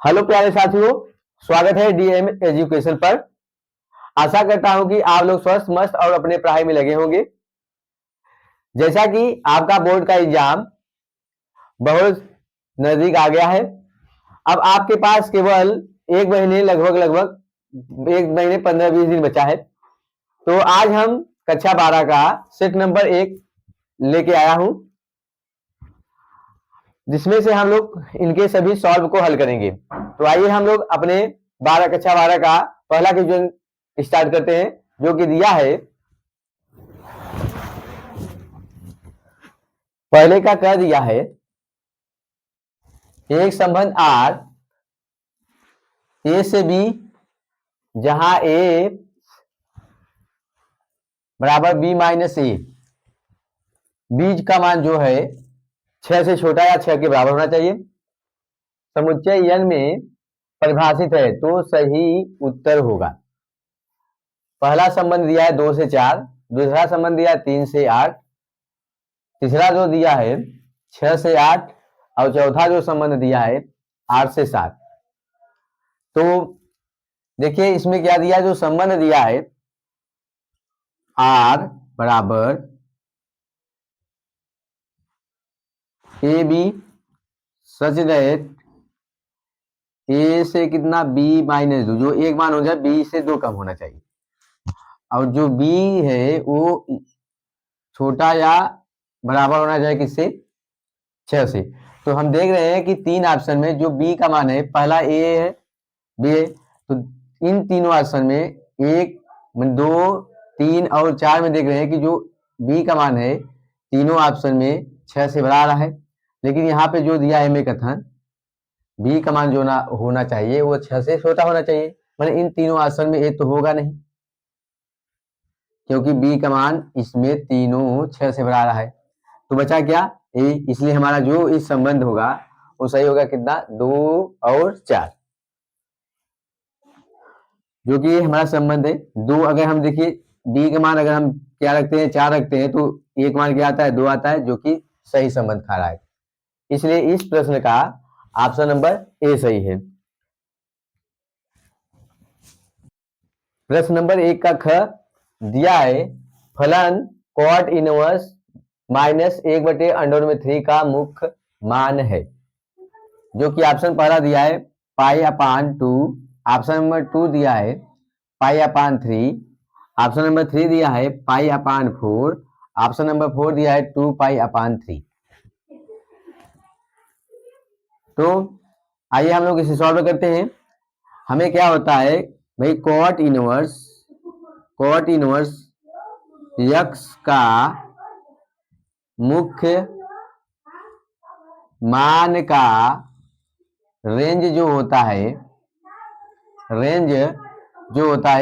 Hello प्यारे साथियों, स्वागत है डीएम एजुकेशन पर। आशा करता हूं कि आप लोग स्वस्थ मस्त और अपने पढ़ाई में लगे होंगे। जैसा कि आपका बोर्ड का एग्जाम बहुत नजदीक आ गया है, अब आपके पास केवल एक महीने लगभग एक महीने 15-20 दिन बचा है। तो आज हम कक्षा 12 का सेट नंबर 1 लेके आया हूं, जिसमें से हम लोग इनके सभी सॉल्व को हल करेंगे। तो आइए हम लोग अपने कक्षा 12 का पहला क्वेश्चन स्टार्ट करते हैं, जो कि दिया है। पहले का कह दिया है, एक संबंध आर ए से बी, जहां ए बराबर बी माइनस ए, बीज का मान जो है 6 से छोटा या 6 के बराबर होना चाहिए, समुच्चय n में परिभाषित है, तो सही उत्तर होगा। पहला संबंध दिया है 2 से 4, दूसरा संबंध दिया है 3 से 8, तीसरा जो दिया है 6 से 8, और चौथा जो संबंध दिया है 8 से 7। तो देखिए इसमें क्या दिया है, जो संबंध दिया है आर बराबर ए बी सच दैट ए से कितना बी माइनस 2, जो एक मान हो जाए बी से 2 कम होना चाहिए, और जो बी है वो छोटा या बराबर होना चाहिए किससे, 6 से। तो हम देख रहे हैं कि 3 ऑप्शन में जो बी का मान है, पहला ए है, बी है, तो इन तीनों ऑप्शन में 1, 2, 3 और 4 में देख रहे हैं कि जो बी का मान है तीनों ऑप्शन में 6 से बड़ा आ रहा है। लेकिन यहाँ पे जो दिया है में कथन, बी का मान जो ना होना चाहिए वो 6 से छोटा होना चाहिए, मतलब इन तीनों ऑप्शन में ए तो होगा नहीं, क्योंकि बी का मान इसमें तीनों 6 से बड़ा आ रहा है। तो बचा क्या, ए। इसलिए हमारा जो इस संबंध होगा वो सही होगा कितना, 2 और 4, जो कि हमारा संबंध है 2। अगर हम देखिए बी का मान अगर हम क्या रखते हैं, 4 रखते हैं, तो एक मान क्या आता है, 2 आता है, जो कि सही संबंध खा रहा है। इसलिए इस प्रश्न का ऑप्शन नंबर ए सही है। प्रश्न नंबर 1 का ख दिया है, फलन कॉट इनवर्स -1/√3 का मुख्य मान है, जो कि ऑप्शन पहला दिया है π/2, ऑप्शन नंबर 2 दिया है π/3, ऑप्शन नंबर 3 दिया है π/4, ऑप्शन नंबर 4 दिया है 2π/3। तो आइए हम लोग इसे सॉल्व करते हैं। हमें क्या होता है भाई, कॉट इनवर्स यक्स का मुख्य मान का रेंज जो होता है,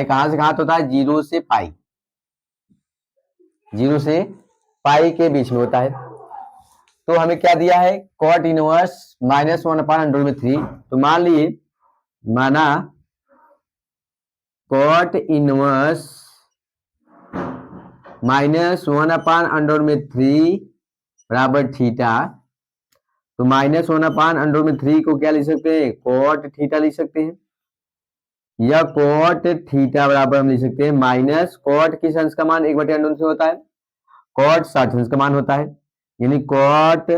कहां से कहां होता है, 0 से पाई, 0 से पाई के बीच में होता है। तो हमें क्या दिया है, कॉट इनवर्स -1/√3। तो मान लिए, माना कॉट इनवर्स -1/√3 बराबर थीटा। तो -1/√3 को क्या लिख सकते हैं, कॉट थीटा लिख सकते हैं, या कॉट थीटा बराबर हम लिख सकते हैं माइनस कॉट किस अंश का मान 1/√3 होता है, कॉट 60 अंश का मान होता है, यानी कॉट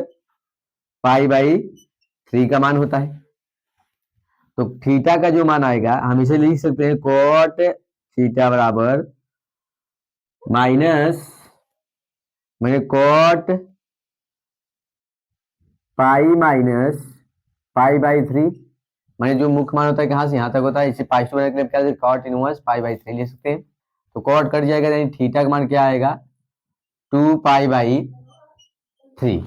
π/3 का मान होता है। तो थीटा का जो मान आएगा हम इसे लिख सकते हैं कॉट थीटा बराबर माइनस कॉट π-π/3, मैंने जो मुख्य मान होता है कहां से यहां तक होता है, इसे पाइस बनाने के लिए क्या कॉट इनवर्स π/3 ले सकते हैं। तो कॉट कट जाएगा, यानी थीटा का मान क्या आएगा, 2π/3,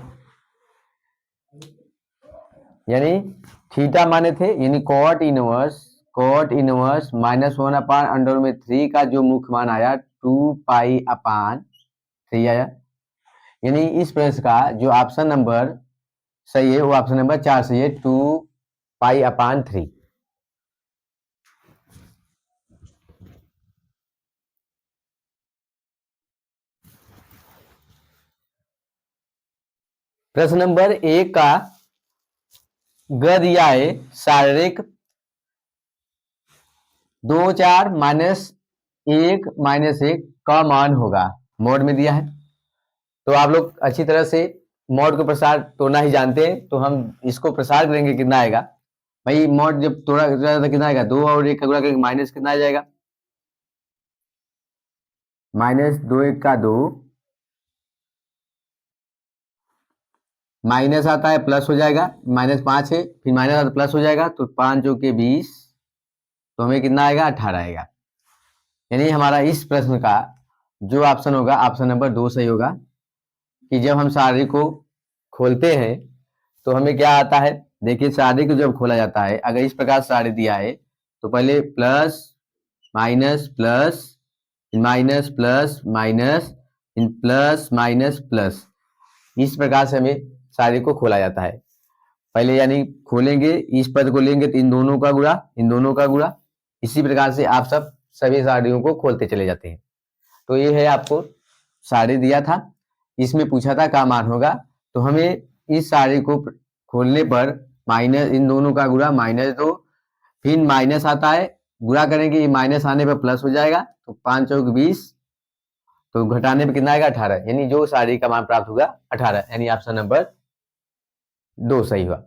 यानी थीटा माने थे, यानी कॉट इनवर्स -1/√3 का जो मुख्य मान आया 2π/3 आया। यानी इस प्रश्न का जो ऑप्शन नंबर सही है वो ऑप्शन नंबर 4 सही है, 2π/3। प्रश्न नंबर 1 का ग दिया है शारीरिक 2 4 -1 का मान होगा, मोड में दिया है। तो आप लोग अच्छी तरह से मोड को प्रसार तोड़ना ही जानते हैं, तो हम इसको प्रसार करेंगे, कितना आएगा भाई। मोड जब तोड़ा जाता कितना आएगा, 2 और 1 का गुणा करेंगे, माइनस कितना आ जाएगा, -2 1 का 2, माइनस आता है प्लस हो जाएगा, -5 है, फिर माइनस आता है प्लस हो जाएगा, तो 5 चौके 20, तो हमें कितना आएगा, 18 आएगा। यानी हमारा इस प्रश्न का जो ऑप्शन होगा, ऑप्शन नंबर 2 सही होगा, कि जब हम सारणी को खोलते हैं तो हमें क्या आता है। देखिए सारणी को जब खोला जाता है, अगर इस प्रकार सारणी दिया है तो पहले plus minus plus minus plus minus plus minus plus, इस प्रकार से हमें सारणी को खोला जाता है। पहले यानी खोलेंगे, इस पद को लेंगे तो इन दोनों का गुणा, इन दोनों का गुणा, इसी प्रकार से आप सभी सारणियों को खोलते चले जाते हैं। तो ये है, आपको सारणी दिया था, इसमें पूछा था क्या मान होगा, तो हमें इस सारणी को खोलने पर माइनस इन दोनों का गुणा -2, फिर माइनस आता है, गुणा करेंगे, ये माइनस आने पर प्लस हो जाएगा, तो 5 चौक 20, तो घटाने पर कितना आएगा, 18। यानी जो सारणी का मान प्राप्त होगा 18, यानी ऑप्शन नंबर 2 सही हुआ।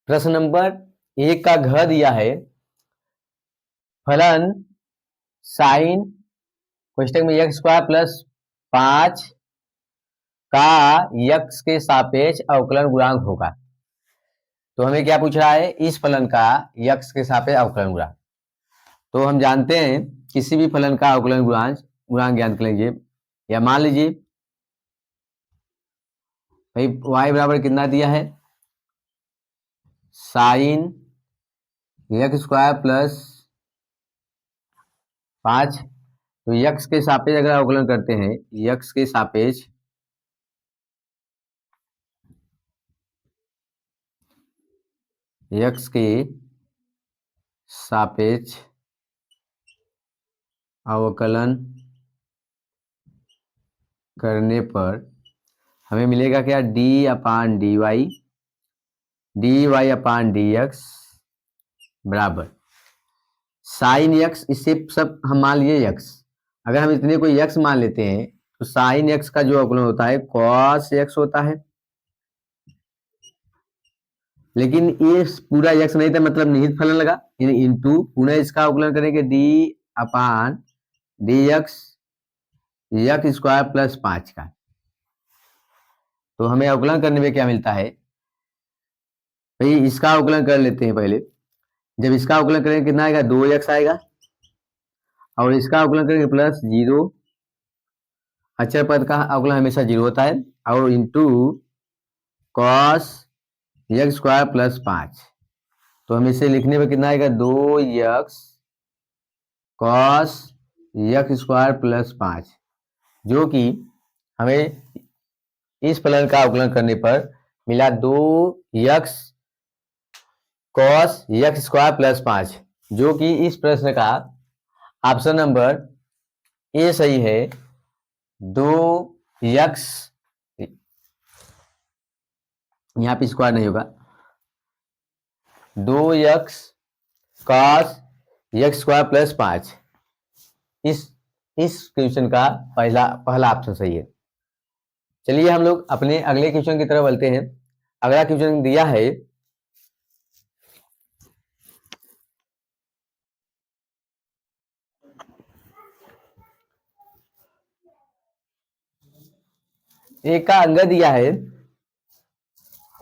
प्रश्न नंबर 1 का घ दिया है फलन साइन कोष्टक में x² + 5 का यक्स के सापेक्ष अवकलन गुणांक होगा। तो हमें क्या पूछ रहा है, इस फलन का यक्स के सापेक्ष अवकलन गुणांक। तो हम जानते हैं किसी भी फलन का अवकलन गुणांक ज्ञात कर लीजिए, या मान लीजिए भाई y बराबर कितना दिया है, साइन x² + 5, तो यक्स के सापेक्ष अगर अवकलन करते हैं, यक्स के सापेक्ष अवकलन करने पर हमें मिलेगा क्या, dy/dx बराबर साइन यक्स, इससे सब हम मान लिए यक्स, अगर हम इतने कोई यक्स मान लेते हैं तो साइन यक्स का जो अवकलन होता है कॉस यक्स होता है, लेकिन ये पूरा यक्स नहीं था, मतलब निहित फलन लगा, यानी इनटू पुनः इसका अवकलन करेंगे d/dx x² + 5 का। तो हमें अवकलन करने में क्या मिलता है भाई, इसका अवकलन कर लेते हैं पहले। जब इसका अवकलन करेंगे कितना आएगा, 2x आएगा, और इसका अवकलन करेंगे +0, अचर पद का अवकलन हमेशा 0 होता है, और इंटू कॉस x² + 5। तो हम इसे लिखने में कितना आएगा, 2x कॉस x² + 5, जो कि हमें इस फलन का अवकलन करने पर मिला 2x कॉस x² + 5, जो कि इस प्रश्न का ऑप्शन नंबर ए सही है। 2x, यहाँ पे स्क्वायर नहीं होगा, 2x कॉस x² + 5, इस क्वेश्चन का पहला ऑप्शन सही है। चलिए हम लोग अपने अगले क्वेश्चन की तरफ बढ़ते हैं। अगला क्वेश्चन दिया है एक का अंग दिया है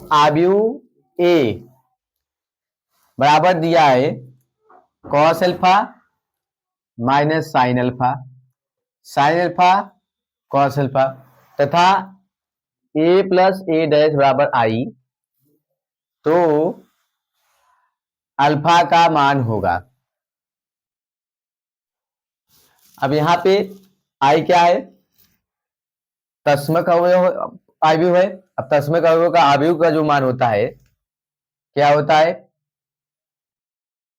आव्यूह ए बराबर दिया है cos alpha minus sine alpha, sign alpha cos alpha, तथा a + a' बराबर i, तो अल्फा का मान होगा। अब यहाँ पे i क्या है, तस्मक अवयव आव्यूह है। अब तस्मक अवयव का आव्यूह का जो मान होता है क्या होता है,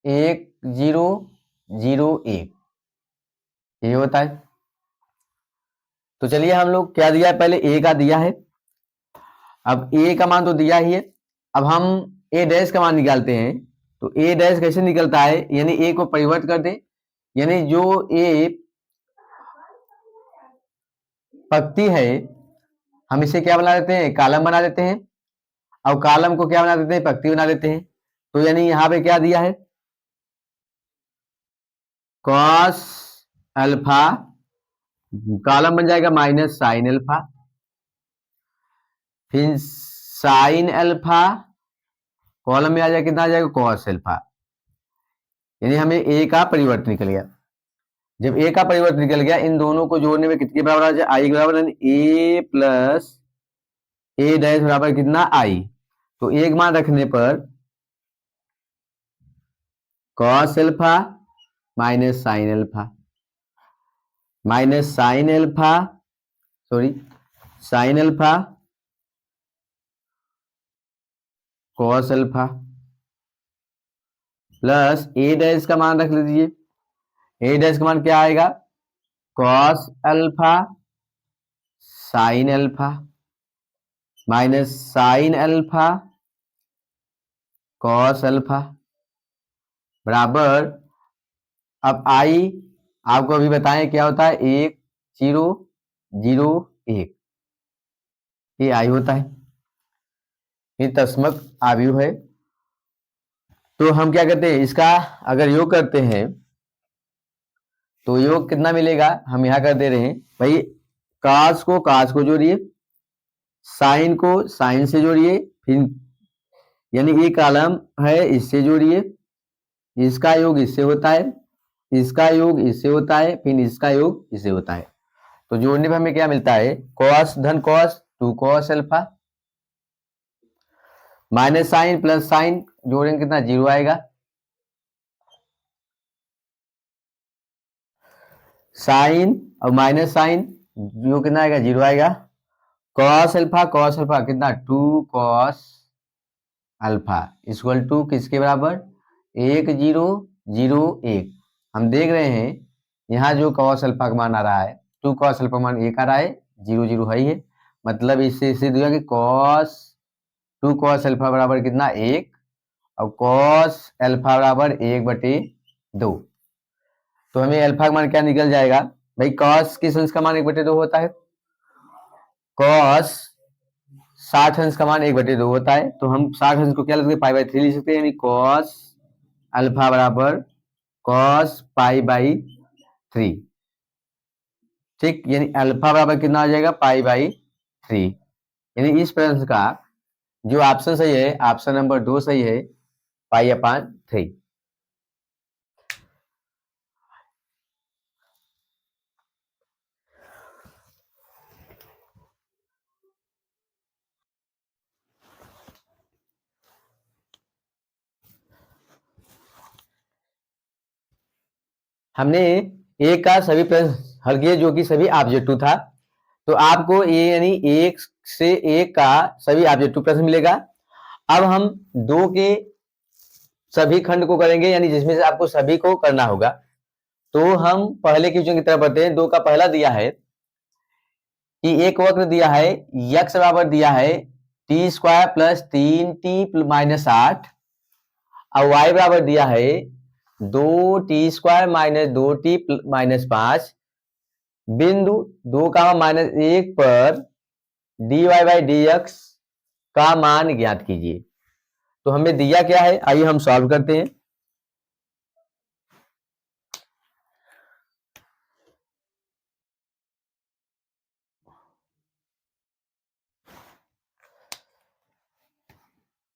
1001, ये होता है। तो चलिए हम लोग क्या दिया है, पहले ए का दिया है। अब ए का मान तो दिया ही है, अब हम ए डैश का मान निकालते हैं। तो ए डैश कैसे निकलता है, यानी ए को परिवर्त कर दे, यानी जो ए पंक्ति है हम इसे क्या बना देते हैं, कॉलम बना देते हैं, और कॉलम को क्या बना देते हैं, पंक्ति बना देते हैं। तो यानी यहां पे क्या दिया है, कॉस अल्फा, कॉलम बन जाएगा माइनस साइन अल्फा, फिर साइन अल्फा, कॉलम में आ जाएगा कितना आ जाएगा, कॉस अल्फा। यानी हमें ए का परिवर्तन निकल गया। जब ए का परिवर्तन निकल गया, इन दोनों को जोड़ने में कितने बराबर आ जाए, आई के बराबर, ए प्लस ए डैश बराबर कितना, आई। तो एक मान रखने पर cos alpha minus sine alpha, minus sine alpha, sorry sine alpha cos alpha, plus A dash का मान रख लीजिए, ए डैश का मान क्या आएगा, cos alpha sign alpha minus sine alpha cos alpha बराबर, अब आई आपको अभी बताएं क्या होता है, 1001, ये आई होता है, ये तस्मक आव्यूह है। तो हम क्या करते हैं, इसका अगर योग करते हैं तो योग कितना मिलेगा, हम यहां कर दे रहे हैं भाई, कास को जोड़िए, साइन को साइन से जोड़िए, फिर यानी ये कॉलम है इससे जोड़िए, इसका योग इससे होता है, इसका योग इससे होता है, फिर इसका योग इससे होता है। तो जोड़ने पर हमें क्या मिलता है, कॉस धन cos 2 cos alpha minus sine plus sine, जोड़ेंगे कितना, 0 आएगा, साइन और माइनस साइन, जो कितना आएगा, 0 आएगा, कॉस अल्फा कितना, 2 कॉस अल्फा इक्वल टू किसके बराबर, 1001। हम देख रहे हैं यहाँ जो कॉस अल्फा का मान आ रहा है, 2 कॉस अल्फा मान 1 आ रहा है, 0 है ही है, मतलब इससे दिया कि कॉस 2 कॉस अल्फा बराबर कितना, 1, और कॉस अल्फा बराबर 1/2। तो हमें अल्फा का मान क्या निकल जाएगा भाई, कॉस किस अंश का मान 1/2 होता है, कॉस 60 अंश का मान 1/2 होता है। तो हम 60 अंश को क्या लिख सकते हैं, पाई/3 लिख सकते हैं, यानी कॉस अल्फा बराबर कॉस पाई/3, ठीक, यानी अल्फा बराबर कितना आ जाएगा, पाई/3। यानी इस प्रश्न का जो ऑप्शन सही है, ऑप्शन नंबर 2 सही है, पाई/3। हमने एक का सभी प्रश्न हल किए जो कि सभी ऑब्जेक्टिव था। तो आपको ये यानी 1 से 1 का सभी ऑब्जेक्टिव प्रश्न मिलेगा। अब हम 2 के सभी खंड को करेंगे, यानी जिसमें से आपको सभी को करना होगा। तो हम पहले क्वेश्चन की तरफ बढ़ते हैं। 2 का पहला दिया है कि एक वक्र दिया है, यक्स बराबर दिया है t² प्लस 3t माइनस 8, और y बराबर दिया है 2t² माइनस 2t माइनस 5, बिंदु 2, -1 पर dy/dx का मान ज्ञात कीजिए। तो हमें दिया क्या है, आइए हम सॉल्व करते हैं।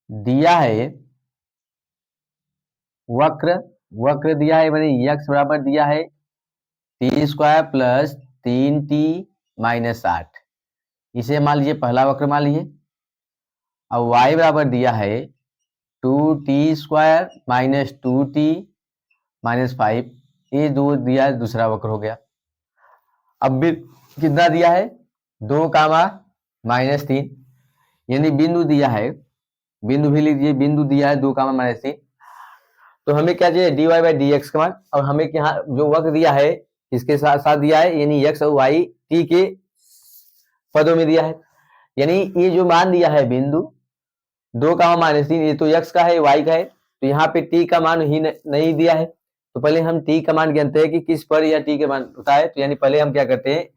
दिया है वक्र दिया है, मैंने यक्स बराबर दिया है t² प्लस 3t माइनस 8, इसे मान लीजिए पहला वक्र मान लीजिए। अब y बराबर दिया है 2t² माइनस 2t माइनस 5, ये दो दिया है, दूसरा वक्र हो गया। अब भी कितना दिया है, 2, -3, यानी बिंदु दिया है, बिंदु भी लीजिए, बिंदु दिया है 2, -3। तो हमें क्या चाहिए, dy बाई डी एक्स का मान, और हमें यहाँ जो वक्र दिया है इसके साथ साथ दिया है, यानी x और y t के पदों में दिया है, यानी ये जो मान दिया है बिंदु 2, -3, ये तो x का है, y का है, तो यहाँ पे t का मान ही नहीं दिया है। तो पहले हम t का मान जानते हैं कि किस पर या t का मान होता है। तो यानी पहले हम क्या करते हैं,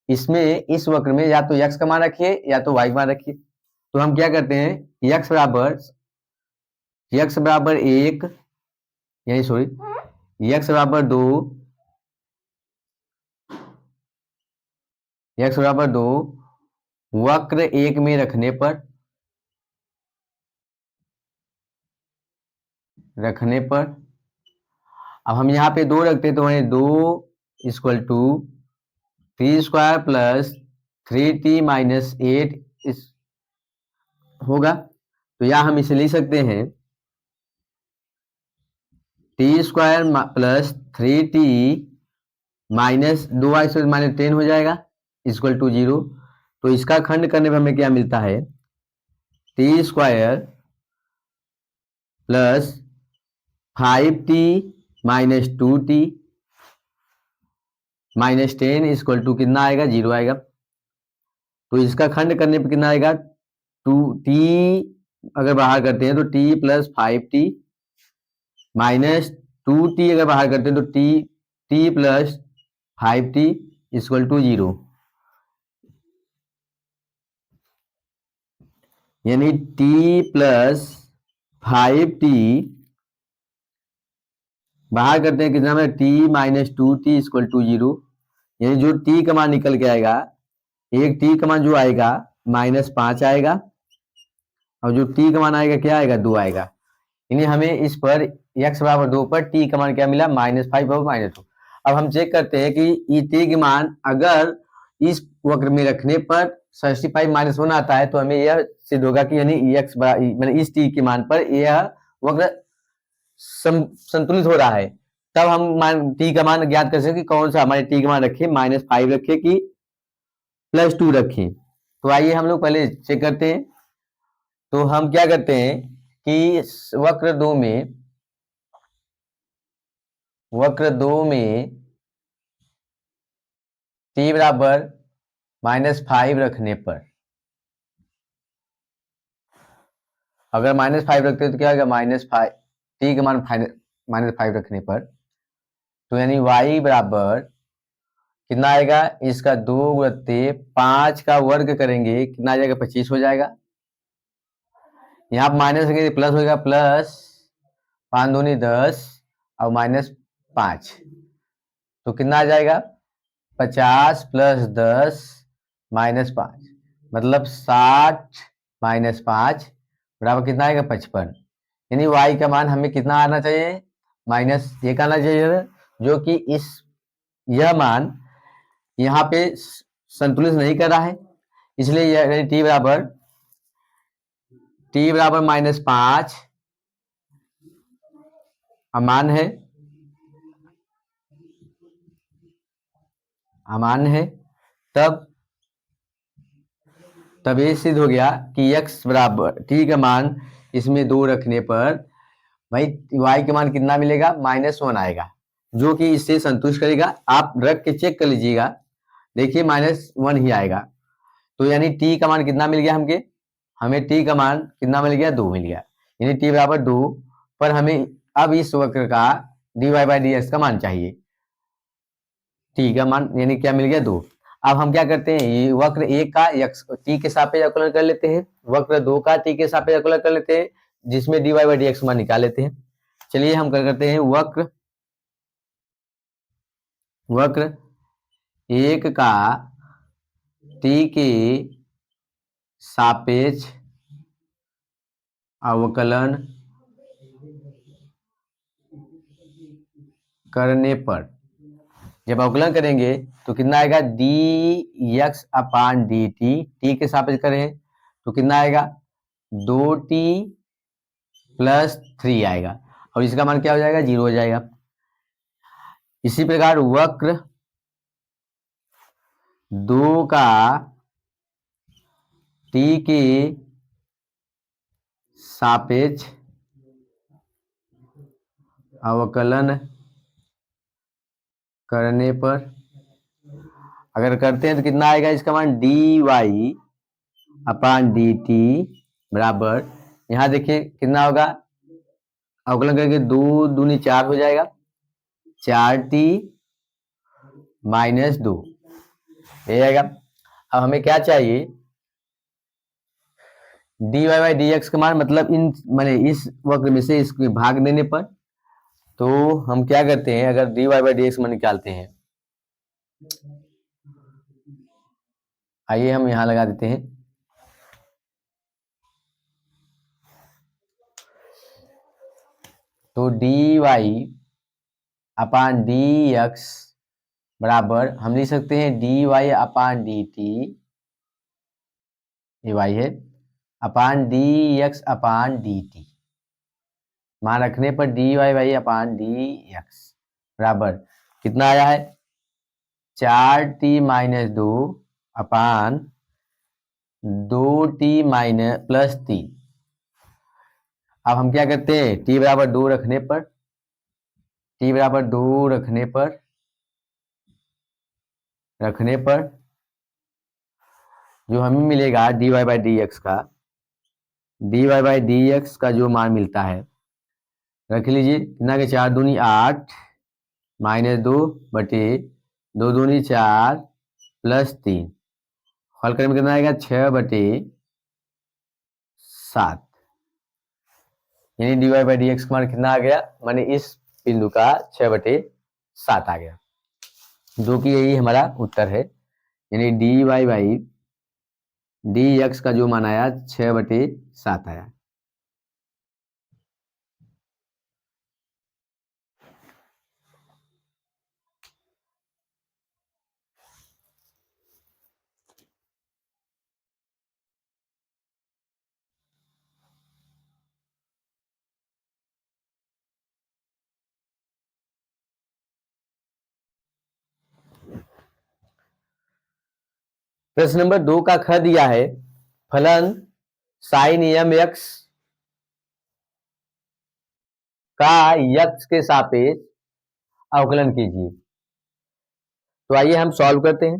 इसमें इस वक्र में या तो x का मान रखिए या तो y का मान रखिए। तो हम क्या करते हैं, x बराबर 1, यानी सॉरी x बराबर 2, x बराबर 2 वक्र 1 में रखने पर अब हम यहाँ पे 2 रखते हैं तो वही 2 equal to 3² plus 3t minus 8 इस होगा। तो यहाँ हम इसे लिख सकते हैं t² plus 3t minus 2y² minus 10 हो जाएगा इक्वल टू 0। तो इसका खंड करने पर हमें क्या मिलता है, t² plus 5t minus 2t minus 10 equal to कितना आएगा, 0 आएगा। तो इसका खंड करने पर कितना आएगा, 2t अगर बाहर करते हैं तो t plus 5t minus 2t अगर बाहर करते हैं तो t plus 5t equal to 0, यानी t प्लस 5t बाहर करते हैं कितना में, t minus 2t equal to 0, यानी जो t का मान निकल के आएगा, एक t का मान जो आएगा -5 आएगा, और जो t का मान आएगा क्या आएगा, 2 आएगा। यानी हमें इस पर x बराबर 2 पर t का मान क्या मिला, -5 और -2। अब हम चेक करते हैं कि ये t के मान अगर इस वक्र में रखने पर 35 - 1 आता है तो हमें यह सिद्ध होगा कि यानी x मैंने इस t के मान पर यह वक्र संतुलित हो रहा है। तब हम t का मान ज्ञात कर सकते कि कौन सा हमारे t का मान रखे, -5 रखे कि +2 रखें। तो आइए हम लोग पहले चेक करते हैं। तो हम क्या करते हैं कि वक्र 2 में t बराबर -5 रखने पर, अगर -5 रखते हैं तो क्या होगा, -5 t का मान -5 रखने पर, तो यानी y बराबर कितना आएगा, इसका 2 × 5 का वर्ग करेंगे कितना आ जाएगा, 25 हो जाएगा। यहाँ पर माइनस करेंगे प्लस होगा, प्लस 5 दूनी 10 और -5, तो कितना आ जाएगा, 50 + 10 -5, मतलब 60 - 5 बराबर कितना आएगा, 55। यानी y का मान हमें कितना आना चाहिए, -1 आना चाहिए, जो कि यह मान यहाँ पे संतुलित नहीं कर रहा है, इसलिए यानी t बराबर -5 अमान्य है। तब ये सिद्ध हो गया कि x बराबर t का मान इसमें 2 रखने पर भाई y का मान कितना मिलेगा, -1 आएगा, जो कि इससे संतुष्ट करेगा। आप रख के चेक कर लीजिएगा, देखिए -1 ही आएगा। तो यानी t का मान कितना मिल गया हमें t का मान कितना मिल गया, 2 मिल गया, यानी t बराबर 2 पर हमें अब इस वक्र का dy बाई डी एक्स का मान चाहिए, t का मान यानी क्या मिल गया, 2। अब हम क्या करते हैं, ये वक्र 1 का t के सापेक्ष अवकलन कर लेते हैं, वक्र 2 का t के सापेक्ष अवकलन कर लेते हैं, जिसमें dy बाई डी एक्स मान निकाल लेते हैं। चलिए हम क्या करते हैं, वक्र 1 का t के सापेक्ष अवकलन करने पर, जब अवकलन करेंगे तो कितना आएगा, dx/dt, t के सापेक्ष करें तो कितना आएगा, 2t + 3 आएगा, और इसका मान क्या हो जाएगा, 0 हो जाएगा। इसी प्रकार वक्र 2 का t के सापेक्ष अवकलन करने पर, अगर करते हैं तो कितना आएगा इसका मान, dy अपान dt बराबर, यहाँ देखिए कितना होगा, अवकलन करके 2 दूनी 4 हो जाएगा, 4t माइनस 2 ये जाएगा। अब हमें क्या चाहिए, dy बाई डी एक्स का मान, मतलब इन मैंने इस वक्र में से इसके भाग देने पर, तो हम क्या करते हैं, अगर dy बाई डी एक्स मान निकालते हैं, आइए हम यहां लगा देते हैं, तो dy अपान डी एक्स बराबर हम लिख सकते हैं dy अपान डी टी, ये y है, अपान डी एक्स अपान डी टी, मान रखने पर dy Y upon D x बराबर कितना आया है, 4t माइनस 2 अपान 2t माइनस प्लस 3। अब हम क्या करते हैं, t बराबर 2 रखने पर, t बराबर 2 रखने पर जो हमें मिलेगा dy बाई डी एक्स का, dy बाई डी एक्स का जो मान मिलता है, रख लीजिए कितना के 4 दूनी 8 माइनस 2 बटे 2 दूनी 4 प्लस 3, हल करने में कितना आएगा 6 बटे 7, यानी dy बाई डी एक्स का मान कितना आ गया, माने इस बिंदु का 6 बटे 7 आ गया, जो कि यही हमारा उत्तर है, यानी dy बाई डी एक्स का जो मान आया 6 बटे 7 आया। प्रश्न नंबर 2 का ख दिया है, फलन साइन एम एक्स का यक्स के सापेक्ष अवकलन कीजिए। तो आइए हम सॉल्व करते हैं।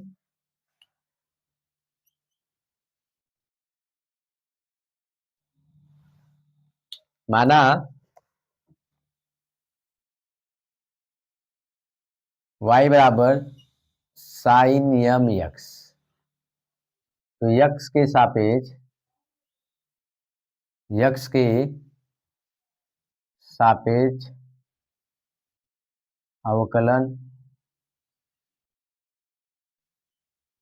माना y बराबर साइन एम एक्स, तो यक्स के सापेक्ष अवकलन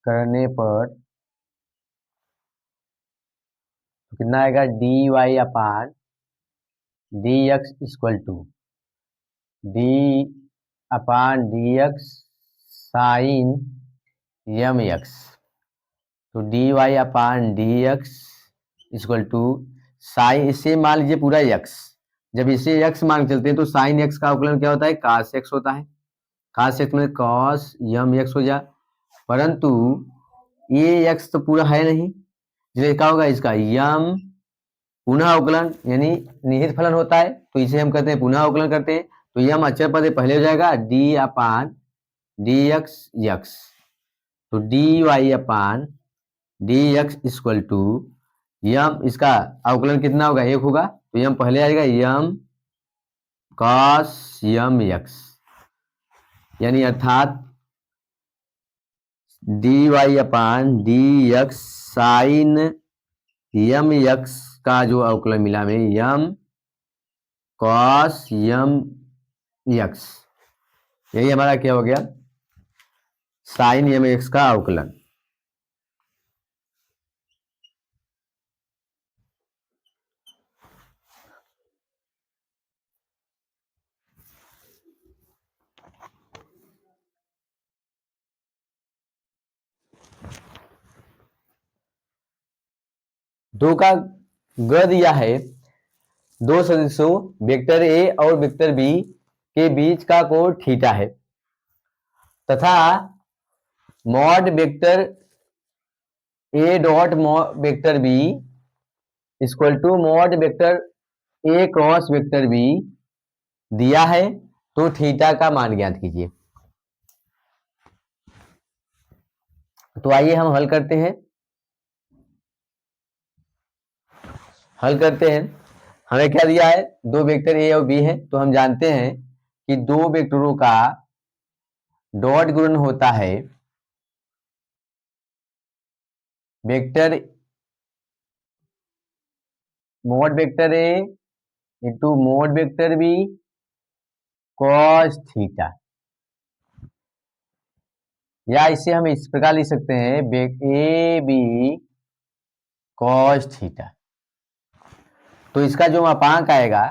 करने पर तो कितना आएगा, dy upon D x equal to D upon D X sine M X, तो dy upon D x equal to sine, इसे मान लीजिए पूरा x, जब इसे x मान के चलते हैं तो साइन x का अवकलन क्या होता है, cos x होता है, cos x में cos यम x हो जा, परंतु ये x तो पूरा है नहीं, इसलिए क्या होगा, इसका यम पुनः अवकलन यानी निहित फलन होता है, तो इसे हम कहते हैं पुनः अवकलन करते हैं, तो यम अचर पद पहले हो जाएगा d अपान डी एक्स यक्स, तो dy upon D x equal to यम, इसका अवकलन कितना होगा, 1 होगा, तो यम पहले आएगा यम cos यम एक्स, यानी अर्थात dy upon D X sign यम एक्स का जो अवकलन मिला में यम cos यम एक्स, यही हमारा क्या हो गया, साइन यम एक्स का अवकलन। दो का ग दिया है, दो सदिशों वेक्टर ए और वेक्टर बी के बीच का कोण थीटा है तथा mod vector A dot vector B equal to mod vector A cross vector B दिया है, तो थीटा का मान ज्ञात कीजिए। तो आइए हम हल करते हैं। हमें क्या दिया है, दो वेक्टर ए और बी है, तो हम जानते हैं कि दो वेक्टरों का डॉट गुणन होता है vector mod vector A into mod vector B cos theta, या इसे हम इस प्रकार लिख सकते हैं ए बी कॉस थीटा। तो इसका जो मापांक आएगा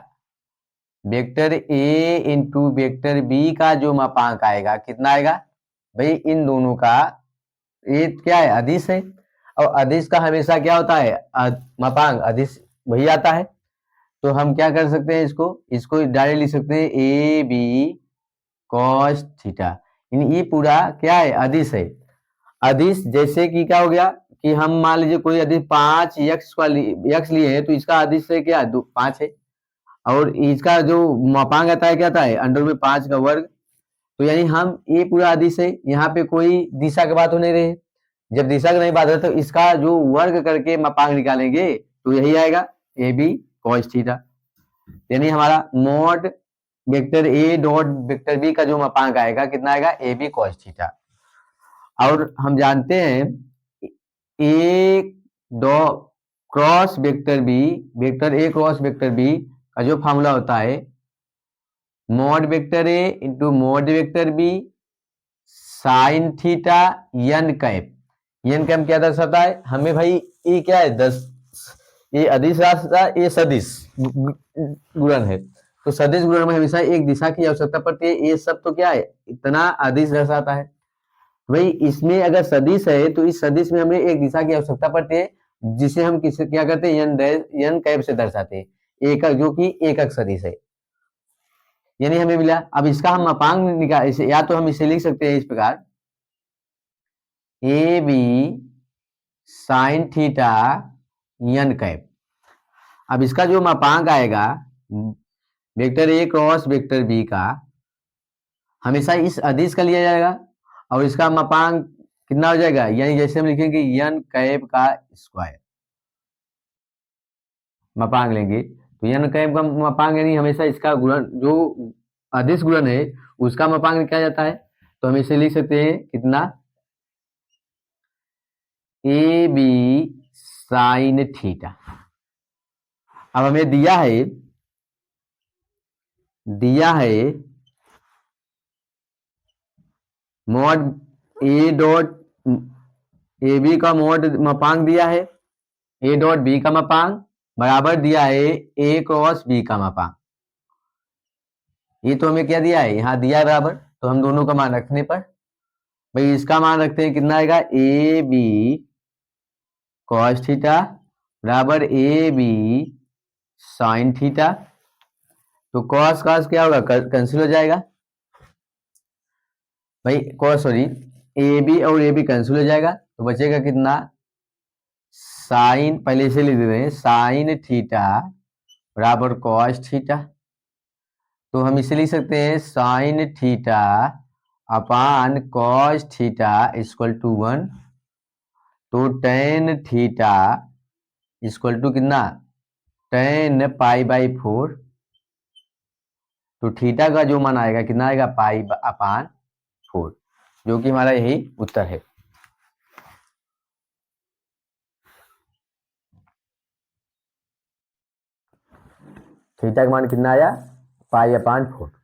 vector A into vector B का जो मापांक आएगा कितना आएगा भाई, इन दोनों का ये क्या है, अदिश है, और अदिश का हमेशा क्या होता है, मापांक अदिश वही आता है। तो हम क्या कर सकते हैं, इसको डायरेक्ट लिख सकते हैं ए बी कॉस थीटा। ये पूरा क्या है, अदिश है। अदिश जैसे कि क्या हो गया कि हम मान लीजिए कोई अदिश 5x एक्स लिए हैं, तो इसका अदिश है क्या, 5 है, और इसका जो मापांक आता है क्या आता है, अंडर में 5 का वर्ग। तो यानी हम ये पूरा अदिश है, यहाँ पे कोई दिशा की बात हो नहीं रही। जब दिशा की नहीं बात है तो इसका जो वर्ग करके मापांक निकालेंगे तो यही आएगा ए बी कॉस थीटा। यानी हमारा mod vector A dot vector B का जो मापांक आएगा कितना आएगा, ए बी कॉस थीटा। और हम जानते हैं A dot cross vector B, vector A cross vector B का जो फॉर्मूला होता है mod vector A into mod vector B sine theta N cap. N cap क्या दर्शाता है हमें भाई, ये क्या है, 10, ये अदिश राशि था, ये सदिश गुणन है। तो सदिश गुणन में हमेशा एक दिशा की आवश्यकता पड़ती है, ये सब तो क्या है, इतना अदिश दर्शाता है। भाई इसमें अगर सदिश है तो इस सदिश में हमें एक दिशा की आवश्यकता पड़ती है, जिसे हम किसे क्या करते हैं, यन कैप से दर्शाते हैं, एकक, जो कि एकक सदिश है। यानी हमें मिला, अब इसका हम मापांक निकाल, इसे या तो हम इसे लिख सकते हैं इस प्रकार A B sine theta N cap. अब इसका जो मापांक आएगा vector A cross vector B का हमेशा इस अदिश का लिया जाएगा, और इसका मापांक कितना हो जाएगा, यानी जैसे हम लिखेंगे यन कैप का स्क्वायर मापांक लेंगे, तो यन कैप का मापांक यानी हमेशा इसका गुणन, जो अदिश गुणन है उसका मापांक निकाला जाता है। तो हम इसे लिख सकते हैं कितना, ए बी साइन थीटा। अब हमें दिया है mod A dot A B का मॉड मापांक दिया है, ए डॉट बी का मापांक बराबर दिया है ए क्रॉस बी का मापांक। ये तो हमें क्या दिया है, यहाँ दिया है बराबर, तो हम दोनों का मान रखने पर भाई इसका मान रखते हैं कितना आएगा, ए बी कॉस थीटा बराबर ए बी साइन थीटा। तो कॉस कॉस क्या होगा, कैंसिल हो जाएगा भाई, कॉस सॉरी ए बी और ए बी कैंसिल हो जाएगा, तो बचेगा कितना, साइन, पहले इसे लिख देते हैं साइन थीटा बराबर कॉस थीटा। तो हम इसे लिख सकते हैं sine theta upon cos theta equal to 1। तो टेन थीटा इक्वल टू कितना, टेन पाई बाई 4। तो थीटा का जो मान आएगा कितना आएगा, पाई अपान 4, जो कि हमारा यही उत्तर है। थीटा का मान कितना आया, पाई अपान 4।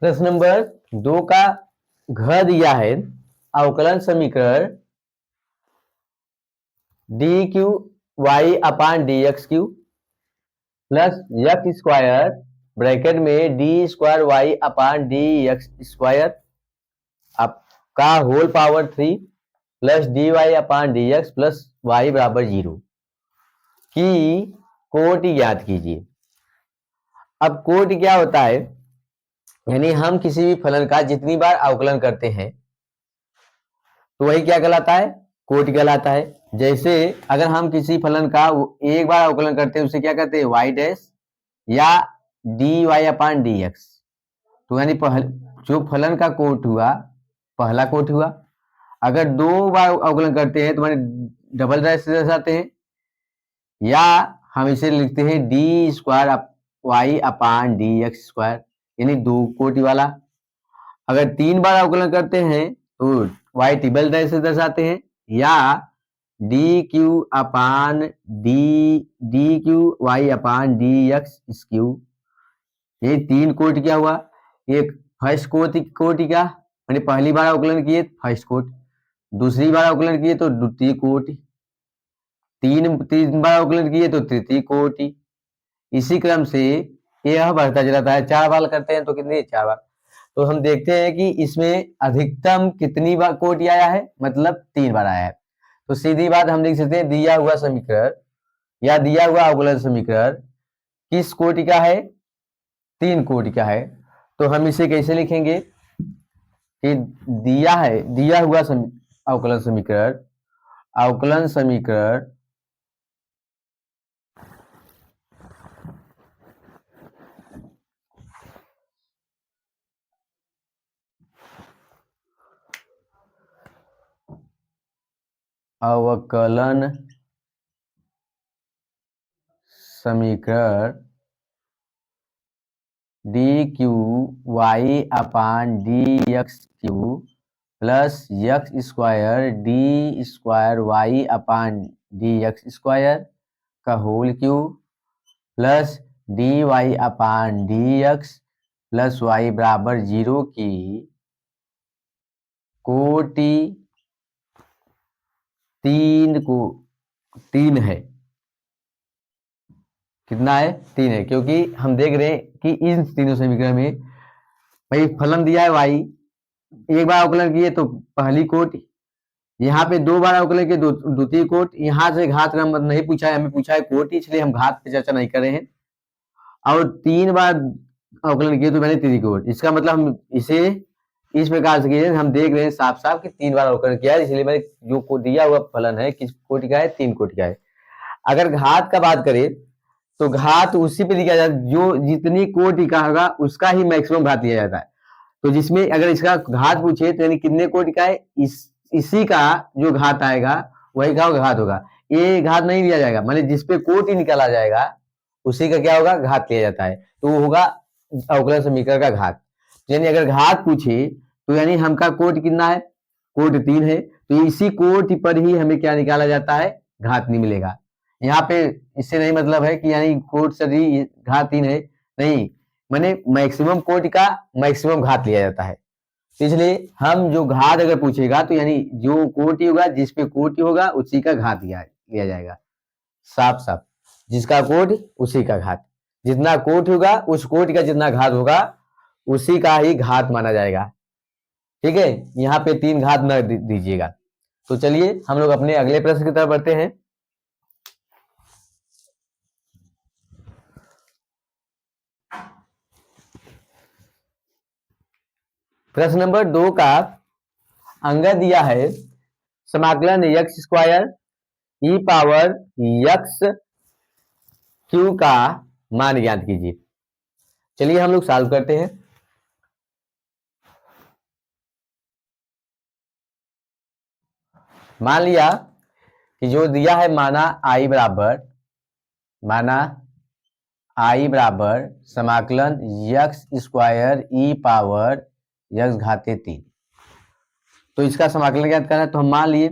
प्रश्न नंबर 2 का घ दिया है अवकलन समीकरण D cube Y upon D X cube plus X square bracket में D square Y upon D x square का whole power 3 plus D Y upon D X plus Y बराबर 0 की कोटि ज्ञात कीजिए। अब कोटि क्या होता है, यानी हम किसी भी फलन का जितनी बार अवकलन करते हैं तो वही क्या कहलाता है, कोटि कहलाता है। जैसे अगर हम किसी फलन का एक बार अवकलन करते हैं उसे क्या कहते हैं, वाई डैश या D Y upon D x. तो यानी जो फलन का कोट हुआ पहला कोट हुआ। अगर दो बार अवकलन करते हैं तो माने डबल डैश से दर्शाते हैं, या हम इसे लिखते हैं D square Y upon D x square, यानी दो कोटि वाला। अगर तीन बार अवकलन करते हैं तो वाई ट्रिपल डैश से दर्शाते हैं, या डी क्यू अपान D cube Y upon D X Q. ये तीन कोटि क्या हुआ, एक फर्स्ट कोटि का यानी पहली बार अवकलन किए फर्स्ट कोटि, दूसरी बार अवकलन किए तो द्वितीय कोटि, तीन बार अवकलन किए तो तृतीय कोटि। इसी क्रम से यह बढ़ता चलाता है। चार बार करते हैं तो कितनी, चार बार। तो हम देखते हैं कि इसमें अधिकतम कितनी बार कोटि आया है, मतलब 3 बार आया है। तो सीधी बात हम लिख सकते हैं दिया हुआ समीकरण या दिया हुआ अवकलन समीकरण किस कोटि का है, 3 कोटि का है। तो हम इसे कैसे लिखेंगे कि दिया हुआ अवकलन समीकरण D cube Y upon D X cube plus X square D square Y upon D x square का whole cube plus D Y upon D X plus Y बराबर 0 की कोटि 3 है। कितना है, 3 है, क्योंकि हम देख रहे हैं कि इन तीनों समीकरण में भाई फलन दिया है वाई, एक बार अवकलन किए तो पहली कोटि, यहाँ पे दो बार अवकलन किए द्वितीय कोटि, यहाँ से घात नंबर नहीं पूछा है, हमें पूछा है कोटि, इसलिए हम घात पे चर्चा नहीं कर रहे हैं। और 3 बार अवकलन किए तो मैंने तृतीय कोटि। इसका मतलब हम इसे इस प्रकार से किए, हम देख रहे हैं साफ साफ कि 3 बार अवकलन किया है, इसलिए मैंने जो दिया हुआ फलन है किस कोटि का है, 3 कोटि का है। अगर घात का बात करें तो घात उसी पे लिखा जाता है जो जितनी कोटि का होगा उसका ही मैक्सिमम घात लिया जाता है। तो जिसमें अगर इसका घात पूछे तो यानी कितने कोटि का है, इसी का जो घात आएगा वही का घात होगा। ये घात नहीं लिया जाएगा, माने जिसपे कोटि निकाला जाएगा उसी का क्या होगा, घात लिया जाता है, तो वो होगा अवकलन समीकरण का घात। यानी अगर घात पूछे तो यानी हमका कोटि कितना है, कोटि 3 है, तो इसी कोटि पर ही हमें क्या निकाला जाता है, घात नहीं मिलेगा। यहाँ पे इससे नहीं मतलब है कि यानी कोटि से घात 3 है, नहीं, माने मैक्सिमम कोटि का मैक्सिमम घात लिया जाता है। इसलिए हम जो घात अगर पूछेगा तो यानी जो कोटि होगा जिसपे कोटि होगा उसी का घात लिया जाएगा। साफ साफ जिसका कोटि उसी का घात, जितना कोटि होगा उस कोटि का जितना घात होगा उसी का ही घात माना जाएगा। ठीक है, यहाँ पे 3 घात न दीजिएगा। तो चलिए हम लोग अपने अगले प्रश्न की तरफ बढ़ते हैं। प्रश्न नंबर 2 का अंग दिया है समाकलन एक्स स्क्वायर ई पावर एक्स क्यू का मान ज्ञात कीजिए। चलिए हम लोग सॉल्व करते हैं। मान लिया कि जो दिया है माना आई बराबर समाकलन एक्स स्क्वायर ई पावर एक्स घाते 3, तो इसका समाकलन ज्ञात करना है। तो हम मान लिए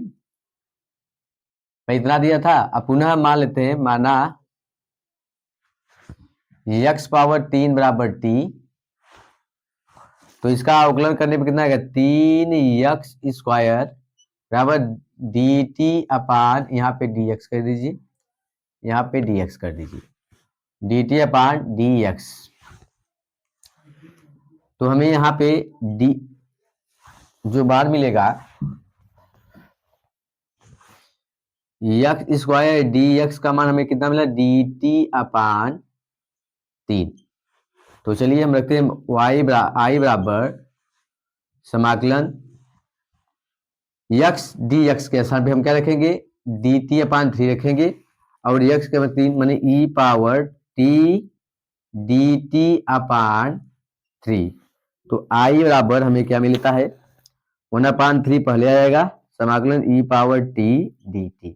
मैं इतना दिया था, अब पुनः मान लेते हैं माना एक्स पावर 3 बराबर टी, तो इसका अवकलन करने पर कितना आएगा 3x² बराबर dt अपान यहाँ पे dx कर दीजिए, यहाँ पे dx कर दीजिए, dt अपान dx। तो हमें यहाँ पे d जो बार मिलेगा x² dx का मान हमें कितना मिला dt अपान 3। तो चलिए हम रखते हैं i बराबर समाकलन x dx के स्थान पे हम क्या रखेंगे dt अपान 3 रखेंगे और x के 3 माने e पावर t dt अपान 3। तो i बराबर हमें क्या मिलता है 1/3 पहले आ जाएगा समाकलन e पावर t dt।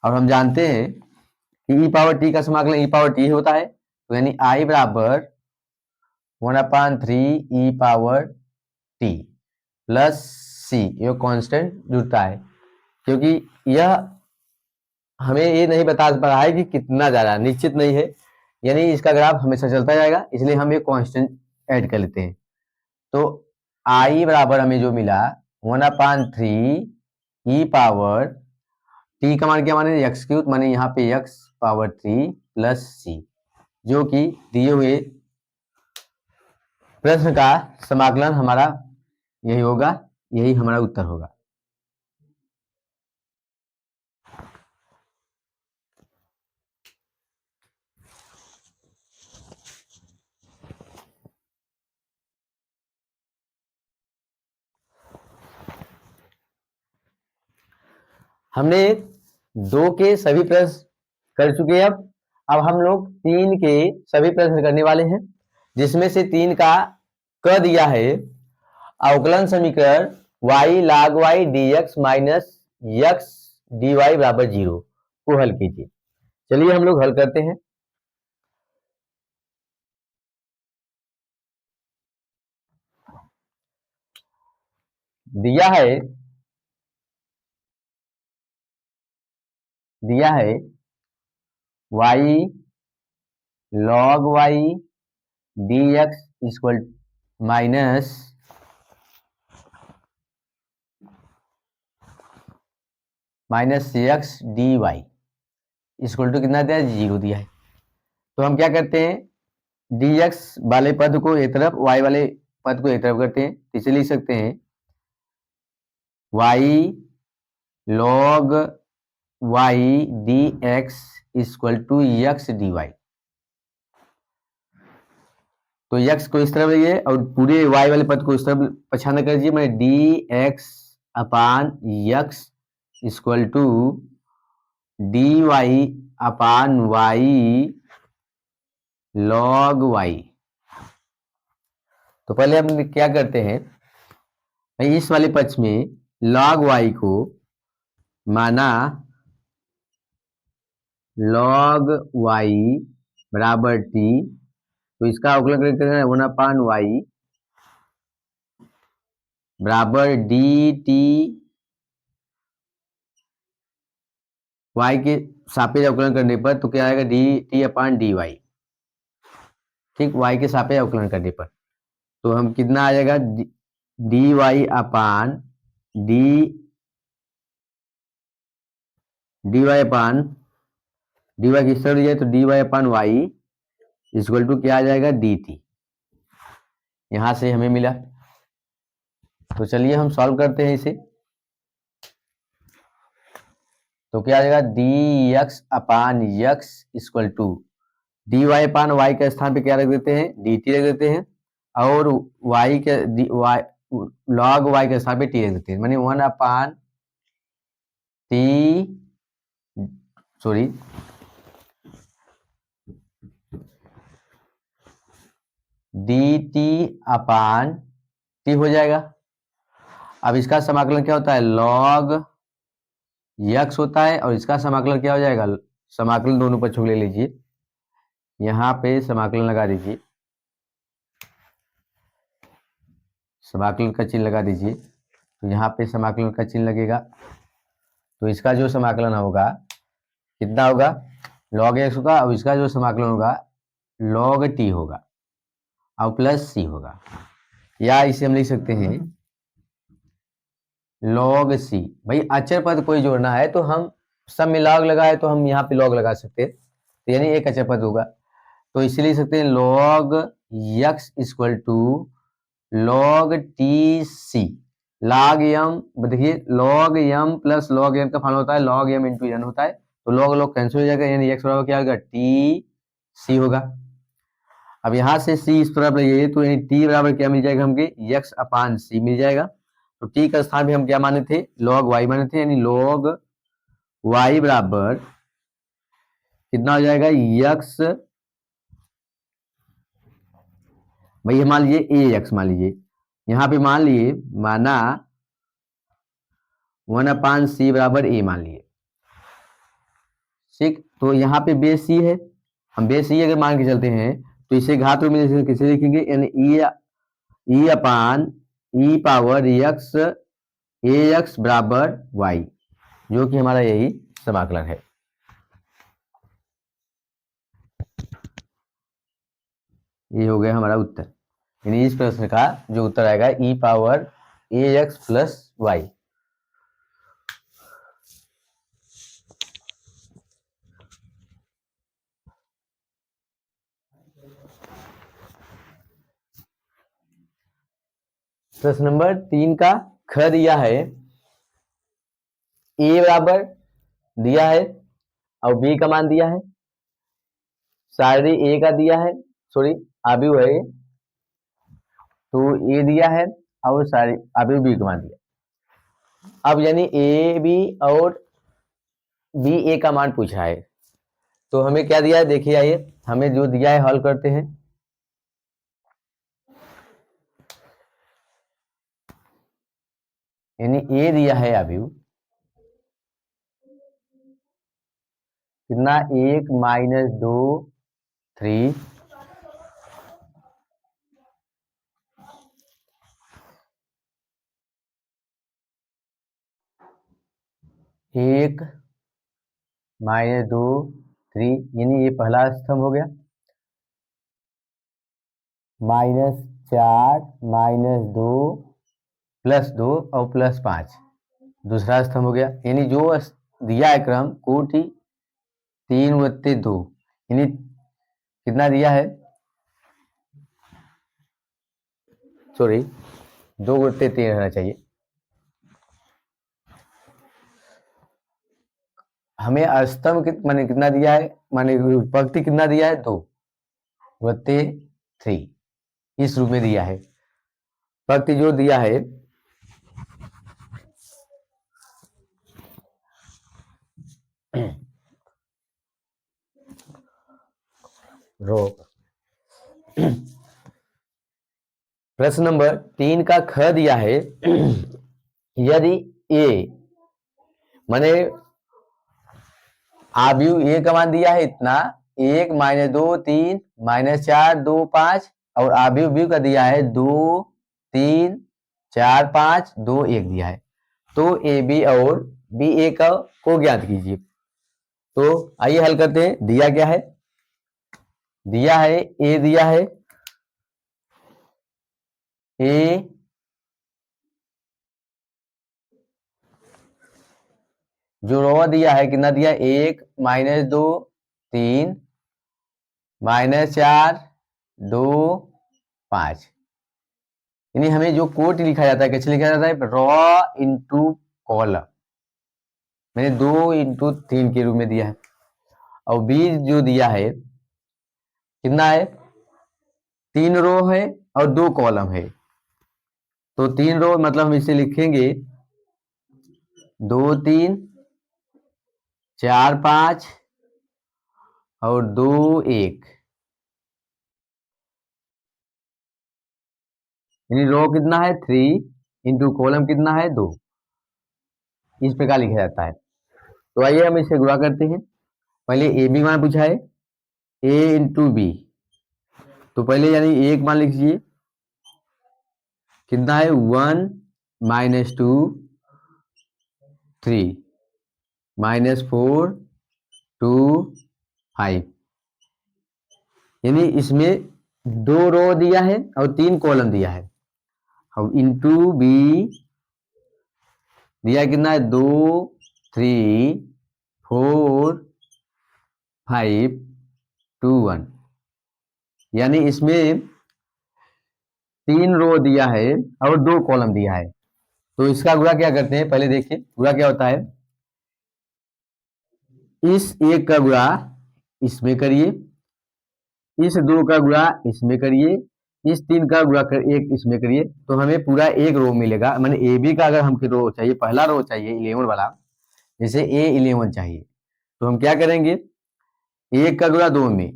और हम जानते हैं कि e पावर t का समाकलन e पावर t होता है, तो यानी i बराबर 1/3 e power t plus c, ये कांस्टेंट जुड़ता है क्योंकि यह हमें ये नहीं बता पा रहा है कि कितना जा रहा है, निश्चित नहीं है, यानी इसका ग्राफ हमेशा चलता जाएगा, इसलिए हम ये कांस्टेंट ऐड कर लेते हैं। तो i बराबर हमें जो मिला 1/3 e पावर t का मान क्या माने x³ माने यहाँ पे x पावर 3 प्लस c, जो कि दिए हुए प्रश्न का समाकलन हमारा यही होगा, यही हमारा उत्तर होगा। हमने 2 के सभी प्रश्न कर चुके हैं। अब हम लोग 3 के सभी प्रश्न करने वाले हैं, जिसमें से 3 का क दिया है अवकलन समीकरण y log y dx minus x dy बराबर 0 को हल कीजिए। चलिए हम लोग हल करते हैं। दिया है y log y dx equal minus x dy equal to कितना दिया है 0 दिया है। तो हम क्या करते हैं dx वाले पद को एक तरफ y वाले पद को एक तरफ करते हैं, इसे लिख सकते हैं y log y dx equal to x dy। तो x को इस तरफ लीजिए और पूरे y वाले पद को इस तरफ पछाना कर दीजिए, मैं dx upon x equal to dy upon y log y। तो पहले हम क्या करते हैं, इस वाले पक्ष में log y को माना log y बराबर t, तो इसका अवकलन करते हैं 1/y बराबर dt y के सापेक्ष अवकलन करने पर तो क्या आएगा dt अपान dy, ठीक, y के सापेक्ष अवकलन करने पर तो हम कितना आ जाएगा dy अपान dy किस तरह दिया तो dy upon y equal to क्या आ जाएगा dt, यहां से हमें मिला। तो चलिए हम सॉल्व करते हैं इसे। तो क्या आ जाएगा dx upon x equal to dy upon y के स्थान पे क्या रख देते हैं dt रख देते हैं और y के log y के स्थान पे t रख देते हैं, माने 1/t सॉरी dt अपान t हो जाएगा। अब इसका समाकलन क्या होता है log x होता है और इसका समाकलन क्या हो जाएगा, समाकलन दोनों पक्षों ले लीजिए, यहाँ पे समाकलन लगा दीजिए, समाकलन का चिन्ह लगा दीजिए, तो यहाँ पे समाकलन का चिन्ह लगेगा, तो इसका जो समाकलन होगा कितना होगा log x होगा और इसका जो समाकलन होगा log t होगा और प्लस c होगा। या इसे हम लिख सकते हैं log c। भाई अचर पद कोई जोड़ना है तो हम सब में log लगाए तो हम यहाँ पे log लगा सकते हैं, तो यानी एक अचर पद होगा, तो इसे लिख सकते हैं log x equal to log tc। log m, देखिए log m plus log m का फॉर्मूला होता है log m इंटू n होता है, तो log log कैंसिल हो जाएगा, यानी x बराबर क्या होगा tc होगा। अब यहाँ से c इस तरफ लगाइए तो यानी t बराबर क्या मिल जाएगा हमके x अपान c मिल जाएगा। तो t का स्थान भी हम क्या माने थे log y माने थे, यानी log y बराबर कितना हो जाएगा x, भाई मान लीजिए ax मान लीजिए, यहाँ पे मान लिए माना 1/c बराबर a मान लिए, ठीक। तो यहाँ पे बेस c है, हम बेस c अगर मान के चलते हैं तो इसे घात रूप में किसे लिखेंगे, यानी e अपान e पावर x ax बराबर y, जो कि हमारा यही समाकलन है। ये हो गया हमारा उत्तर, यानी इस प्रश्न का जो उत्तर आएगा e power ax plus Y. प्रश्न नंबर 3 का ख दिया है, ए बराबर दिया है और बी का मान दिया है, सारी ए का दिया है, सॉरी अभी है तो ए दिया है और सारी अभी बी का मान दिया। अब यानी ए बी और बी ए का मान पूछा है, तो हमें क्या दिया है देखिए, आइए हमें जो दिया है हल करते हैं। यानी ए दिया है अभी कितना 1 माइनस 2 3, एक माइनस 2 3, यानी ये पहला स्तंभ हो गया, -4 -2 +2 और +5 दूसरा स्तंभ हो गया, यानी जो दिया है क्रम कोटि 3/2, यानी कितना दिया है, सॉरी 2/3 रहना चाहिए। हमें स्तंभ माने कितना दिया है, माने पंक्ति कितना दिया है 2/3, इस रूप में दिया है। पंक्ति जो दिया है रो। प्रश्न नंबर 3 का ख दिया है, यदि ए माने आव्यूह ए का मान दिया है इतना 1 -2 3 -4 2 5, और आव्यूह बी का दिया है 2 3 4 5 2 1 दिया है, तो ए बी और बी ए का को ज्ञात कीजिए। तो आइए हल करते हैं। दिया क्या है, दिया है ए दिया है, ए जो रो दिया है कितना दिया है 1 -2 3 -4 2 5, यानी हमें जो कोट लिखा जाता है कैसे लिखा जाता है रॉ इंटू कॉलम, मैंने 2 × 3 के रूप में दिया है, और बी जो दिया है कितना है 3 रो है और 2 कॉलम है, तो 3 रो मतलब हम इसे लिखेंगे 2 3 4 5 और 2 1, यानी रो कितना है 3 इंटू कॉलम कितना है 2, इस प्रकार लिखा जाता है। तो आइए हम इसे गुणा करते हैं। पहले ए बी मान पूछा है, ए इंटू बी, तो पहले यानी एक मान लिखिए कितना है 1 -2 3 -4 2 5, यानी इसमें 2 रो दिया है और 3 कॉलम दिया है, अब इंटू बी दिया कितना है 2 3 4 5 2 1, यानी इसमें 3 रो दिया है और 2 कॉलम दिया है। तो इसका गुणा क्या करते हैं, पहले देखिए गुणा क्या होता है। इस एक का गुणा इसमें करिए, इस 2 का गुणा इसमें करिए, इस 3 का गुणा कर एक इसमें करिए, तो हमें पूरा एक रो मिलेगा। मैंने ए बी का अगर हमको रो चाहिए, पहला रो चाहिए 11 वाला, जैसे ए 11 चाहिए, तो हम क्या करेंगे, एक का गुणा 2 में,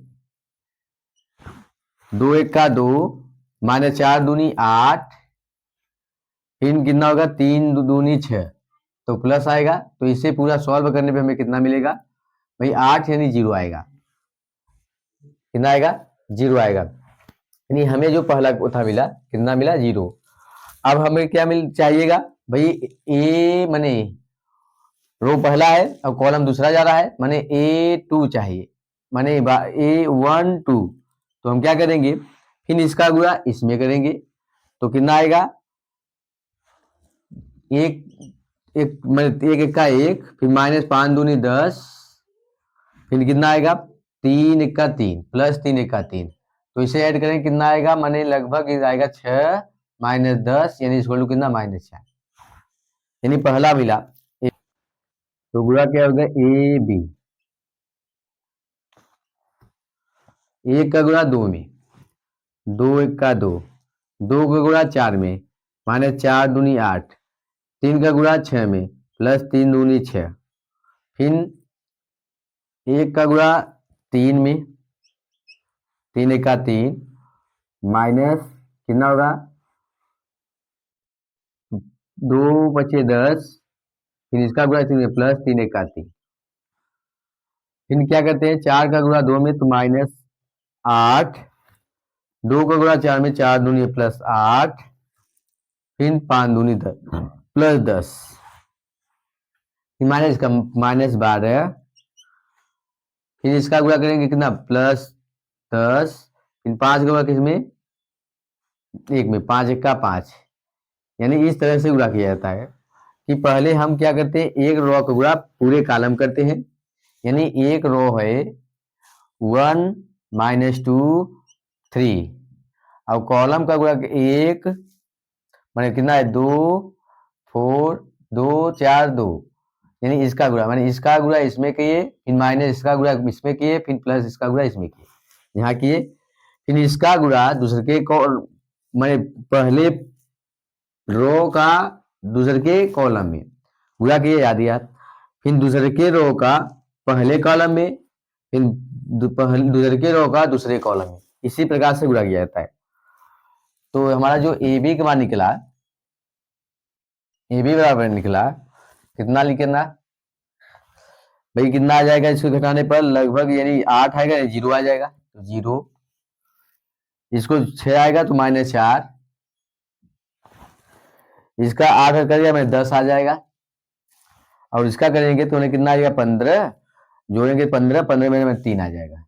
2 एक का 2 माइनस 4 दूनी 8, फिर कितना होगा 3 दूनी 6, तो प्लस आएगा। तो इसे पूरा सॉल्व करने पे हमें कितना मिलेगा भाई 8 यानी 0 आएगा। कितना आएगा 0 आएगा, यानी हमें जो पहला था मिला कितना मिला 0। अब हमें क्या मिल चाहिएगा भाई, ए माने रो पहला है और कॉलम दूसरा जा रहा है, माने A2 चाहिए, माने A1 2। तो हम क्या करेंगे, फिर इसका गुणा इसमें करेंगे, तो कितना आएगा एक एक का एक, फिर माइनस 5 दूनी 10, फिर कितना आएगा 3 एक का 3 प्लस 3 एक का 3, तो इसे ऐड करें कितना आएगा, माने लगभग आएगा 6 माइनस 10 यानी इसको कितना -4, यानी पहला मिला। तो गुणा क्या हो गया ए बी, एक का गुणा 2 में, 2 एक का 2, 2 का गुणा 4 में, माइनस 4 दूनी 8, 3 का गुणा 6 में, प्लस 3 दूनी 6, फिर एक का गुणा 3 में, 3 एक का 3 माइनस कितना होगा 2 बचे 10, फिर इसका गुणा 3 में प्लस 3 एक का 3, फिर क्या करते हैं 4 का गुणा 2 में तो -8, 2 का गुणा 4 में 4 दूनी प्लस 8, फिर 5 दूनी 10 प्लस 10, माइनस का -12, फिर इसका गुणा करेंगे कितना +10, फिर 5 का गुणा किसमें एक में, 5 एक का 5, यानी इस तरह से गुणा किया जाता है कि पहले हम क्या करते हैं एक रो का गुणा पूरे कॉलम करते हैं, यानी एक रो है 1 -2 3 और कॉलम का गुणा एक माने कितना है 2 4 2 4 2, यानी इसका गुणा माने इसका गुणा इसमें किए, फिर माइनस इसका गुणा इसमें किए, फिर प्लस इसका गुणा इसमें किए, यहाँ किए, फिर इसका गुणा दूसरे के माने पहले रो का दूसरे के कॉलम में गुणा किए याद याद, फिर दूसरे के रो का पहले कॉलम में, फिर दूसरे के रो का दूसरे कॉलम में, इसी प्रकार से गुणा किया जाता है। तो हमारा जो ए बी का मान निकला, ए बी बराबर निकला कितना लिखना भाई, कितना आ जाएगा इसको घटाने पर लगभग, यानी 8 आएगा 0 आ जाएगा, तो 0, इसको 6 आएगा तो -4, इसका 8 कर दिया मैं 10 आ जाएगा, और इसका करेंगे तो उन्हें कितना आ जाएगा 15, जोड़ेंगे 15 15 में 3 आ जाएगा,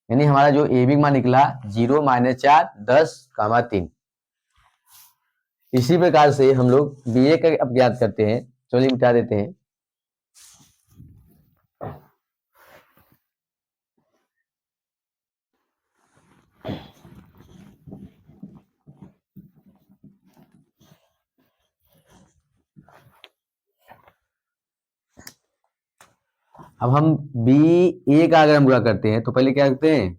यानी हमारा जो ए बी मान निकला 0 -4 10, 3। इसी प्रकार से हम लोग बी ए का अब ज्ञात करते हैं, चलिए मिटा देते हैं। अब हम बी ए का अगर हम गुणा करते हैं तो पहले क्या करते हैं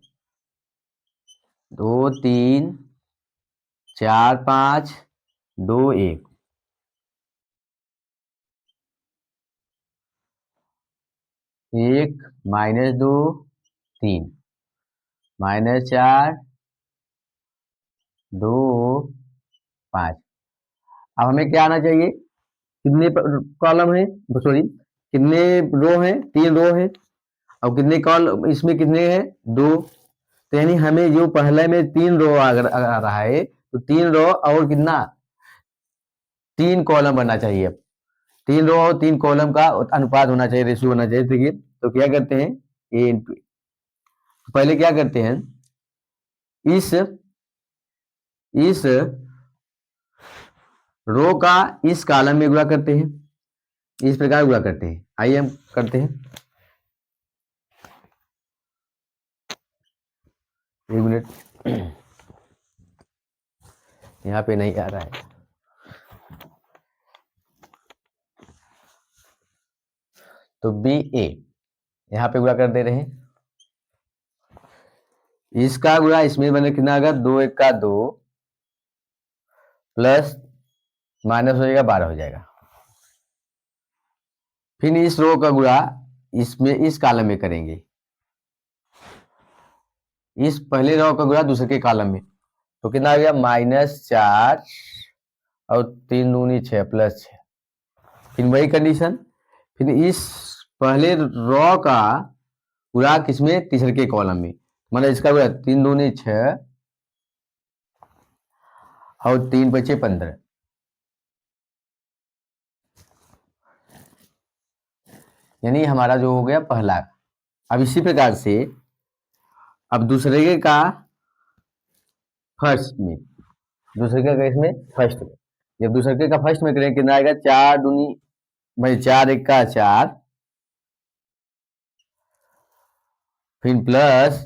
2 3 4 5 2 1, एक -2 3 -4 2 5। अब हमें क्या आना चाहिए, कितने कॉलम है, सॉरी कितने रो हैं, 3 रो है, और कितने कॉल इसमें कितने हैं 2, तो यानी हमें जो पहले में 3 रो आ रहा है, तो 3 रो और कितना 3 कॉलम बनना चाहिए, 3 रो और 3 कॉलम का अनुपात होना चाहिए, रेशियो होना चाहिए। देखिए तो क्या करते हैं ए इंटू, पहले क्या करते हैं इस रो का इस कॉलम में गुणा करते हैं, इस प्रकार गुणा करते हैं। आइए हम करते हैं, एक मिनट, यहाँ पे नहीं आ रहा है। तो बी ए यहाँ पे गुणा कर दे रहे हैं, इसका गुणा इसमें बने कितना होगा, 2 1 का 2 प्लस माइनस हो जाएगा 12 हो जाएगा। फिर इस रो का गुणा इसमें इस कॉलम में करेंगे, इस पहले रो का गुणा दूसरे के कॉलम में, तो कितना आ गया -4 और 3 दूनी 6 प्लस 6। फिर वही कंडीशन, फिर इस पहले रो का गुणा किसमें, तीसरे के कॉलम में, मतलब इसका गुणा 3 दूनी 6 और 3 बचे 15, यानी हमारा जो हो गया पहला। अब इसी प्रकार से अब दूसरे का फर्स्ट में, दूसरे का इसमें फर्स्ट में, जब दूसरे का फर्स्ट में करें कितना आएगा, 4 दूनी भाई 4 1 का 4, फिर प्लस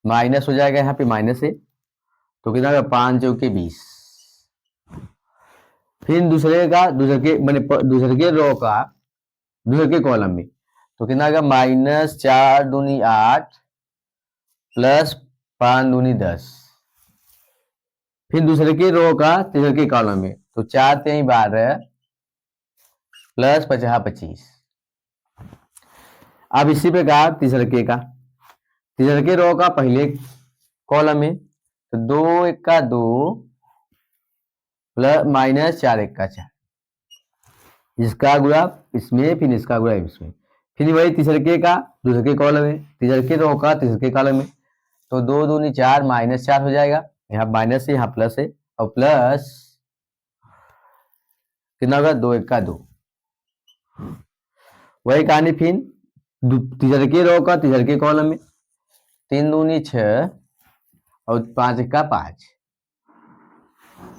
माइनस हो जाएगा यहाँ पे माइनस है, तो कितना होगा 5 चौके 20। फिर दूसरे के मैंने दूसरे के रो का दूसरे के कॉलम में, तो कितना होगा -4 दूनी 8 प्लस 5 दूनी 10। फिर दूसरे के रो का तीसरे के कॉलम में, तो 4 3 12 प्लस 50 25। अब इसी प्रकार तीसरे के रो का पहले कॉलम में, तो 2 1 का 2 प्लस -4 1 का 4, इसका गुणा इसमें, फिर इसका गुणा इसमें, फिर वही तीसरे का दूसरे के कॉलम में, तीसरे के रो का तीसरे के कॉलम में, तो 2 दूनी 4 -4 हो जाएगा, यहाँ माइनस है यहाँ प्लस है, और प्लस कितना होगा 2 1 का 2। वही कहानी फिर तीसरे के रो का तीसरे के कॉलम में, 3 दूनी 6 और 5 1 का 5,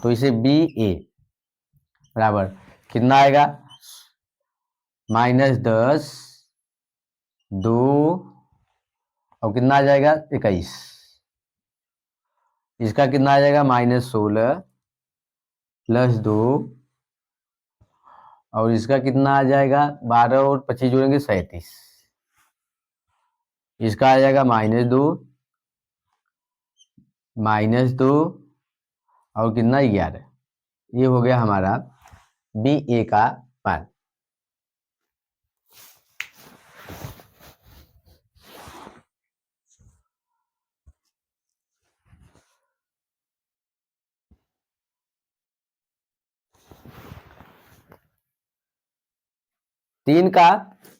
तो इसे बी ए बराबर कितना आएगा, -10 2 और कितना आ जाएगा 21, इसका कितना आ जाएगा -16 प्लस 2 और इसका कितना आ जाएगा 12 और 25 जोड़ेंगे 37, इसका आ जाएगा -2 और कितना 11। ये हो गया हमारा बी ए का मान। तीन का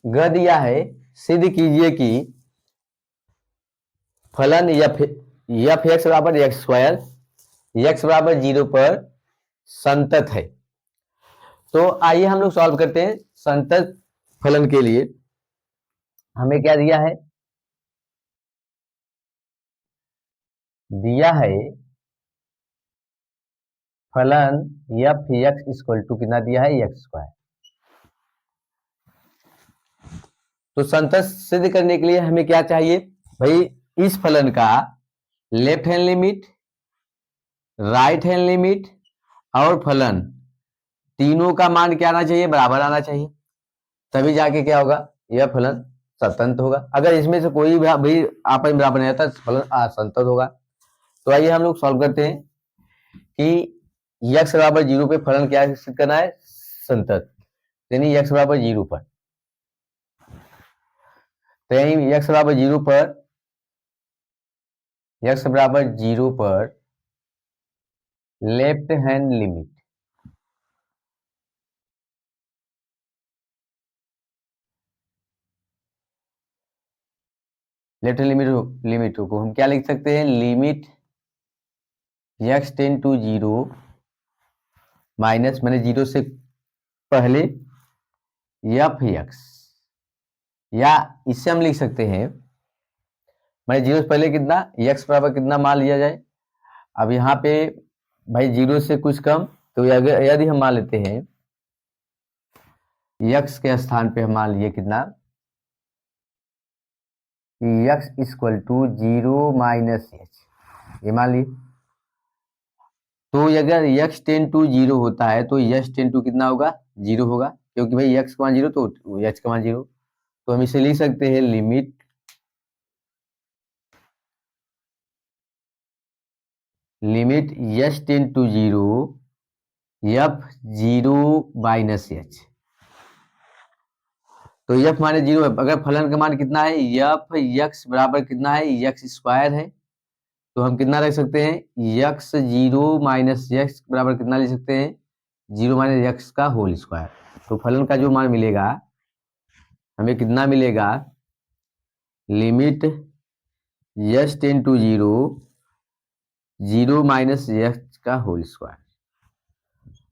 ग दिया है, सिद्ध कीजिए कि फलन एफ एक्स बराबर एक्स स्क्वायर एक्स बराबर 0 पर संतत है। तो आइए हम लोग सॉल्व करते हैं। संतत फलन के लिए हमें क्या दिया है, दिया है फलन एफ एक्स इक्वल टू कितना दिया है, एक्स स्क्वायर। तो संतत सिद्ध करने के लिए हमें क्या चाहिए भाई, इस फलन का left hand limit, right hand limit और फलन तीनों का मान क्या आना चाहिए, बराबर आना चाहिए, तभी जाके क्या होगा, यह फलन संतत होगा। अगर इसमें से कोई भी आपस में बराबर नहीं आता फलन असंतत होगा। तो आइए हम लोग सॉल्व करते हैं कि x बराबर 0 पे फलन क्या सिद्ध करना है, संतत, यानी x बराबर 0 पर, तो यानी x बराबर 0 पर left hand limit, left hand limit को हम क्या लिख सकते हैं, limit x tend to 0 minus मैंने 0 से पहले एफ एक्स, या इससे हम लिख सकते हैं मैंने 0 से पहले कितना x बराबर कितना मान लिया जाए। अब यहाँ पे भाई 0 से कुछ कम तो यदि हम मान लेते हैं x के स्थान पे हम मान लिए कितना, x equal to 0 minus H, ये मान लिए। तो अगर x टेन टू 0 होता है तो x टेन टू कितना होगा, 0 होगा, क्योंकि भाई x का मान 0 तो h का मान 0। तो हम इसे लिख सकते हैं limit h tends to 0 f 0 minus H. तो f माने 0 है, अगर फलन का मान कितना है, f x बराबर कितना है, x स्क्वायर है, तो हम कितना रख सकते हैं, x 0 माइनस एक्स बराबर कितना लिख सकते हैं, 0 माइनस एक्स का होल स्क्वायर। तो फलन का जो मान मिलेगा हमें कितना मिलेगा, limit h tends to 0 0 minus x का होल स्क्वायर।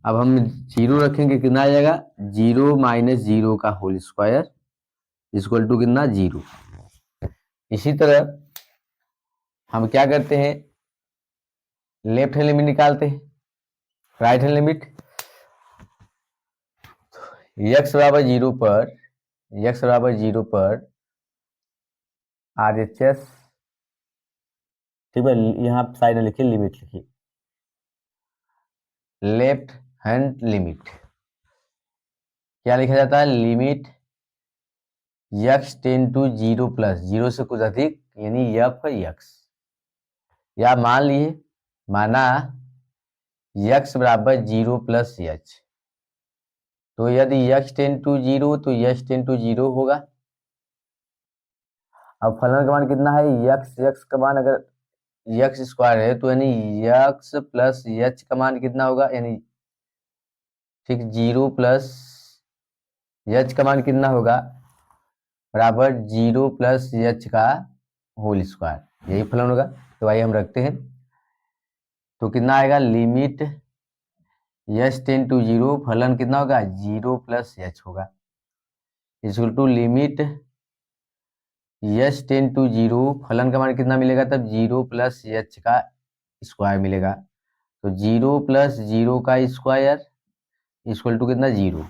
अब हम 0 रखेंगे, कितना आ जाएगा, 0 माइनस 0 का होल स्क्वायर इक्वल टू कितना, 0। इसी तरह हम क्या करते हैं, लेफ्ट हैंड लिमिट निकालते हैं, राइट हैंड लिमिट। x बराबर 0 पर, x बराबर 0 पर RHS, ठीक है, यहाँ साइड में लिखिए, लिमिट लिखिए, लेफ्ट हैंड लिमिट क्या लिखा जाता है, limit x tends to 0 plus 0 से कुछ अधिक, यानी f x, या मान लिए, माना x बराबर 0 प्लस h, तो यदि x टेन टू 0 तो h टेन टू 0 होगा। अब फलन का मान कितना है, x का मान अगर x स्क्वायर है तो यानी x प्लस h का मान कितना होगा, यानी ठीक 0 प्लस h का मान कितना होगा, बराबर 0 प्लस h का होल स्क्वायर, यही फलन होगा। तो आइए हम रखते हैं, तो कितना आएगा, लिमिट h टेन टू 0, फलन कितना होगा, 0 प्लस h होगा, equal to limit h tends to 0, फलन का मान कितना मिलेगा, तब 0 प्लस h का स्क्वायर मिलेगा। तो 0 प्लस 0 का स्क्वायर इक्वल टू कितना, 0।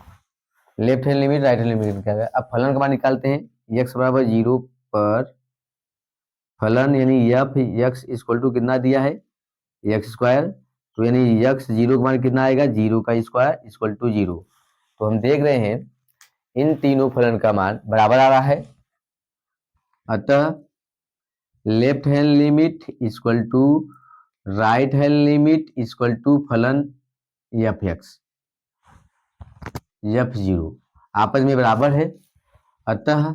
Left hand limit right hand limit क्या है। अब फलन का मान निकालते हैं, x बराबर 0 पर फलन यानी f x इक्वल टू कितना दिया है, x स्क्वायर, तो यानी x 0 का मान कितना आएगा, 0 का स्क्वायर इक्वल टू 0। तो हम देख रहे हैं इन तीनों फलन का मान बराबर आ रहा है, अतः left hand limit equal to right hand limit equal to फलन f x f0 आपस में बराबर है, अतः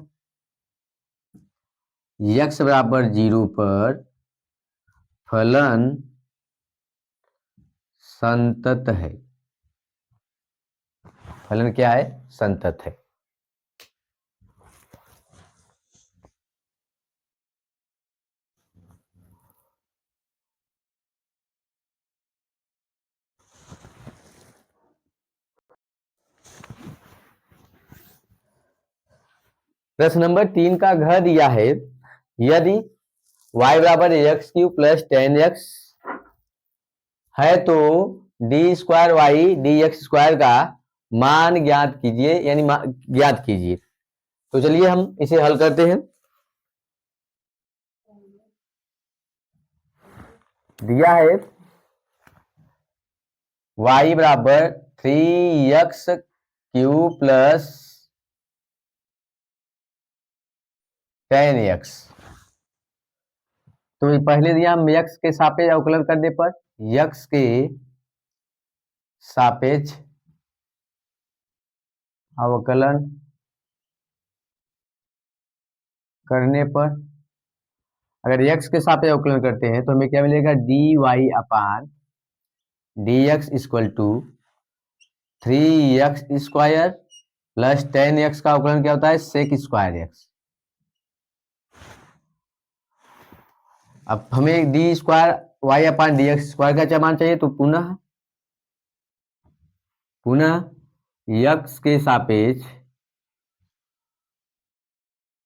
x बराबर 0 पर फलन संतत है, फलन क्या है, संतत है। प्रश्न नंबर 3 का घ दिया है, यदि y बराबर एक्स क्यू प्लस 10x है तो d square y d x square का मान ज्ञात कीजिए, यानी ज्ञात कीजिए। तो चलिए हम इसे हल करते हैं। दिया है y बराबर 3x क्यू प्लस 10x, तो पहले दिया हम x के सापेक्ष अवकलन करने पर, x के सापेक्ष अवकलन करने पर, अगर x के सापेक्ष अवकलन करते हैं तो हमें क्या मिलेगा, dy upon dx equal to 3x square plus 10x का अवकलन क्या होता है, सेक स्क्वायर x। अब हमें D square Y upon D x square का मान चाहिए, तो पुनः x के सापेक्ष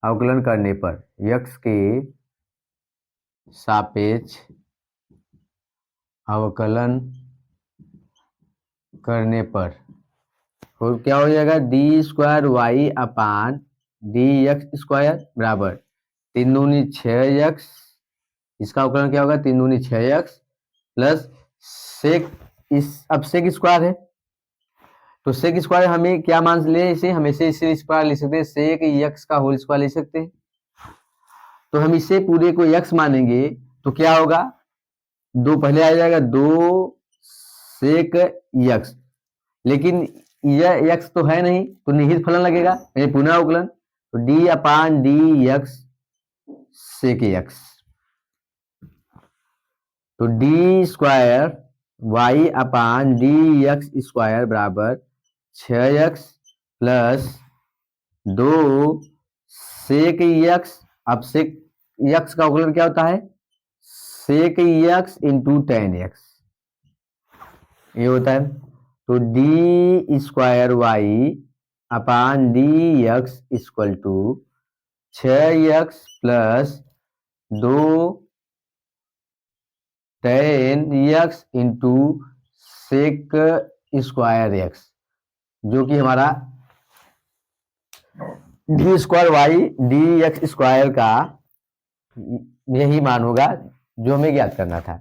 अवकलन करने पर, x के सापेक्ष अवकलन करने पर और क्या हो जाएगा, D square Y upon D x square बराबर 3 दूनी 6x, इसका अवकलन क्या होगा 3 दूनी 6x प्लस सेक, इस अब सेक स्क्वायर है तो सेक स्क्वायर हमें क्या मान ले, इसे हमेशा इसे स्क्वायर ले सकते हैं, सेक एक्स का होल स्क्वायर ले सकते हैं। तो हम इसे पूरे को x मानेंगे तो क्या होगा, दो पहले आ जाएगा 2 सेक x, लेकिन यह x तो है नहीं तो निहित फलन लगेगा यानी पुनः अवकलन, तो d अपान डी एक्स सेक x, तो d square Y upon D x square बराबर 6x प्लस 2 सेक एक्स, अब सेक एक्स का अवकलन क्या होता है, sec x into tan x, ये होता है। तो d square Y upon D x equal to 6x plus 2 tan x into sec square x, जो कि हमारा d square y d x square का यही मान होगा जो हमें ज्ञात करना था।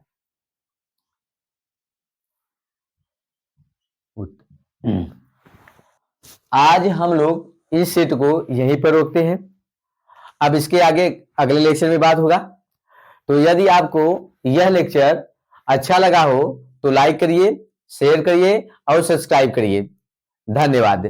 आज हम लोग इस सेट को यहीं पर रोकते हैं, अब इसके आगे अगले लेक्चर में बात होगा। तो यदि आपको यह लेक्चर अच्छा लगा हो तो लाइक करिए, शेयर करिए और सब्सक्राइब करिए। धन्यवाद।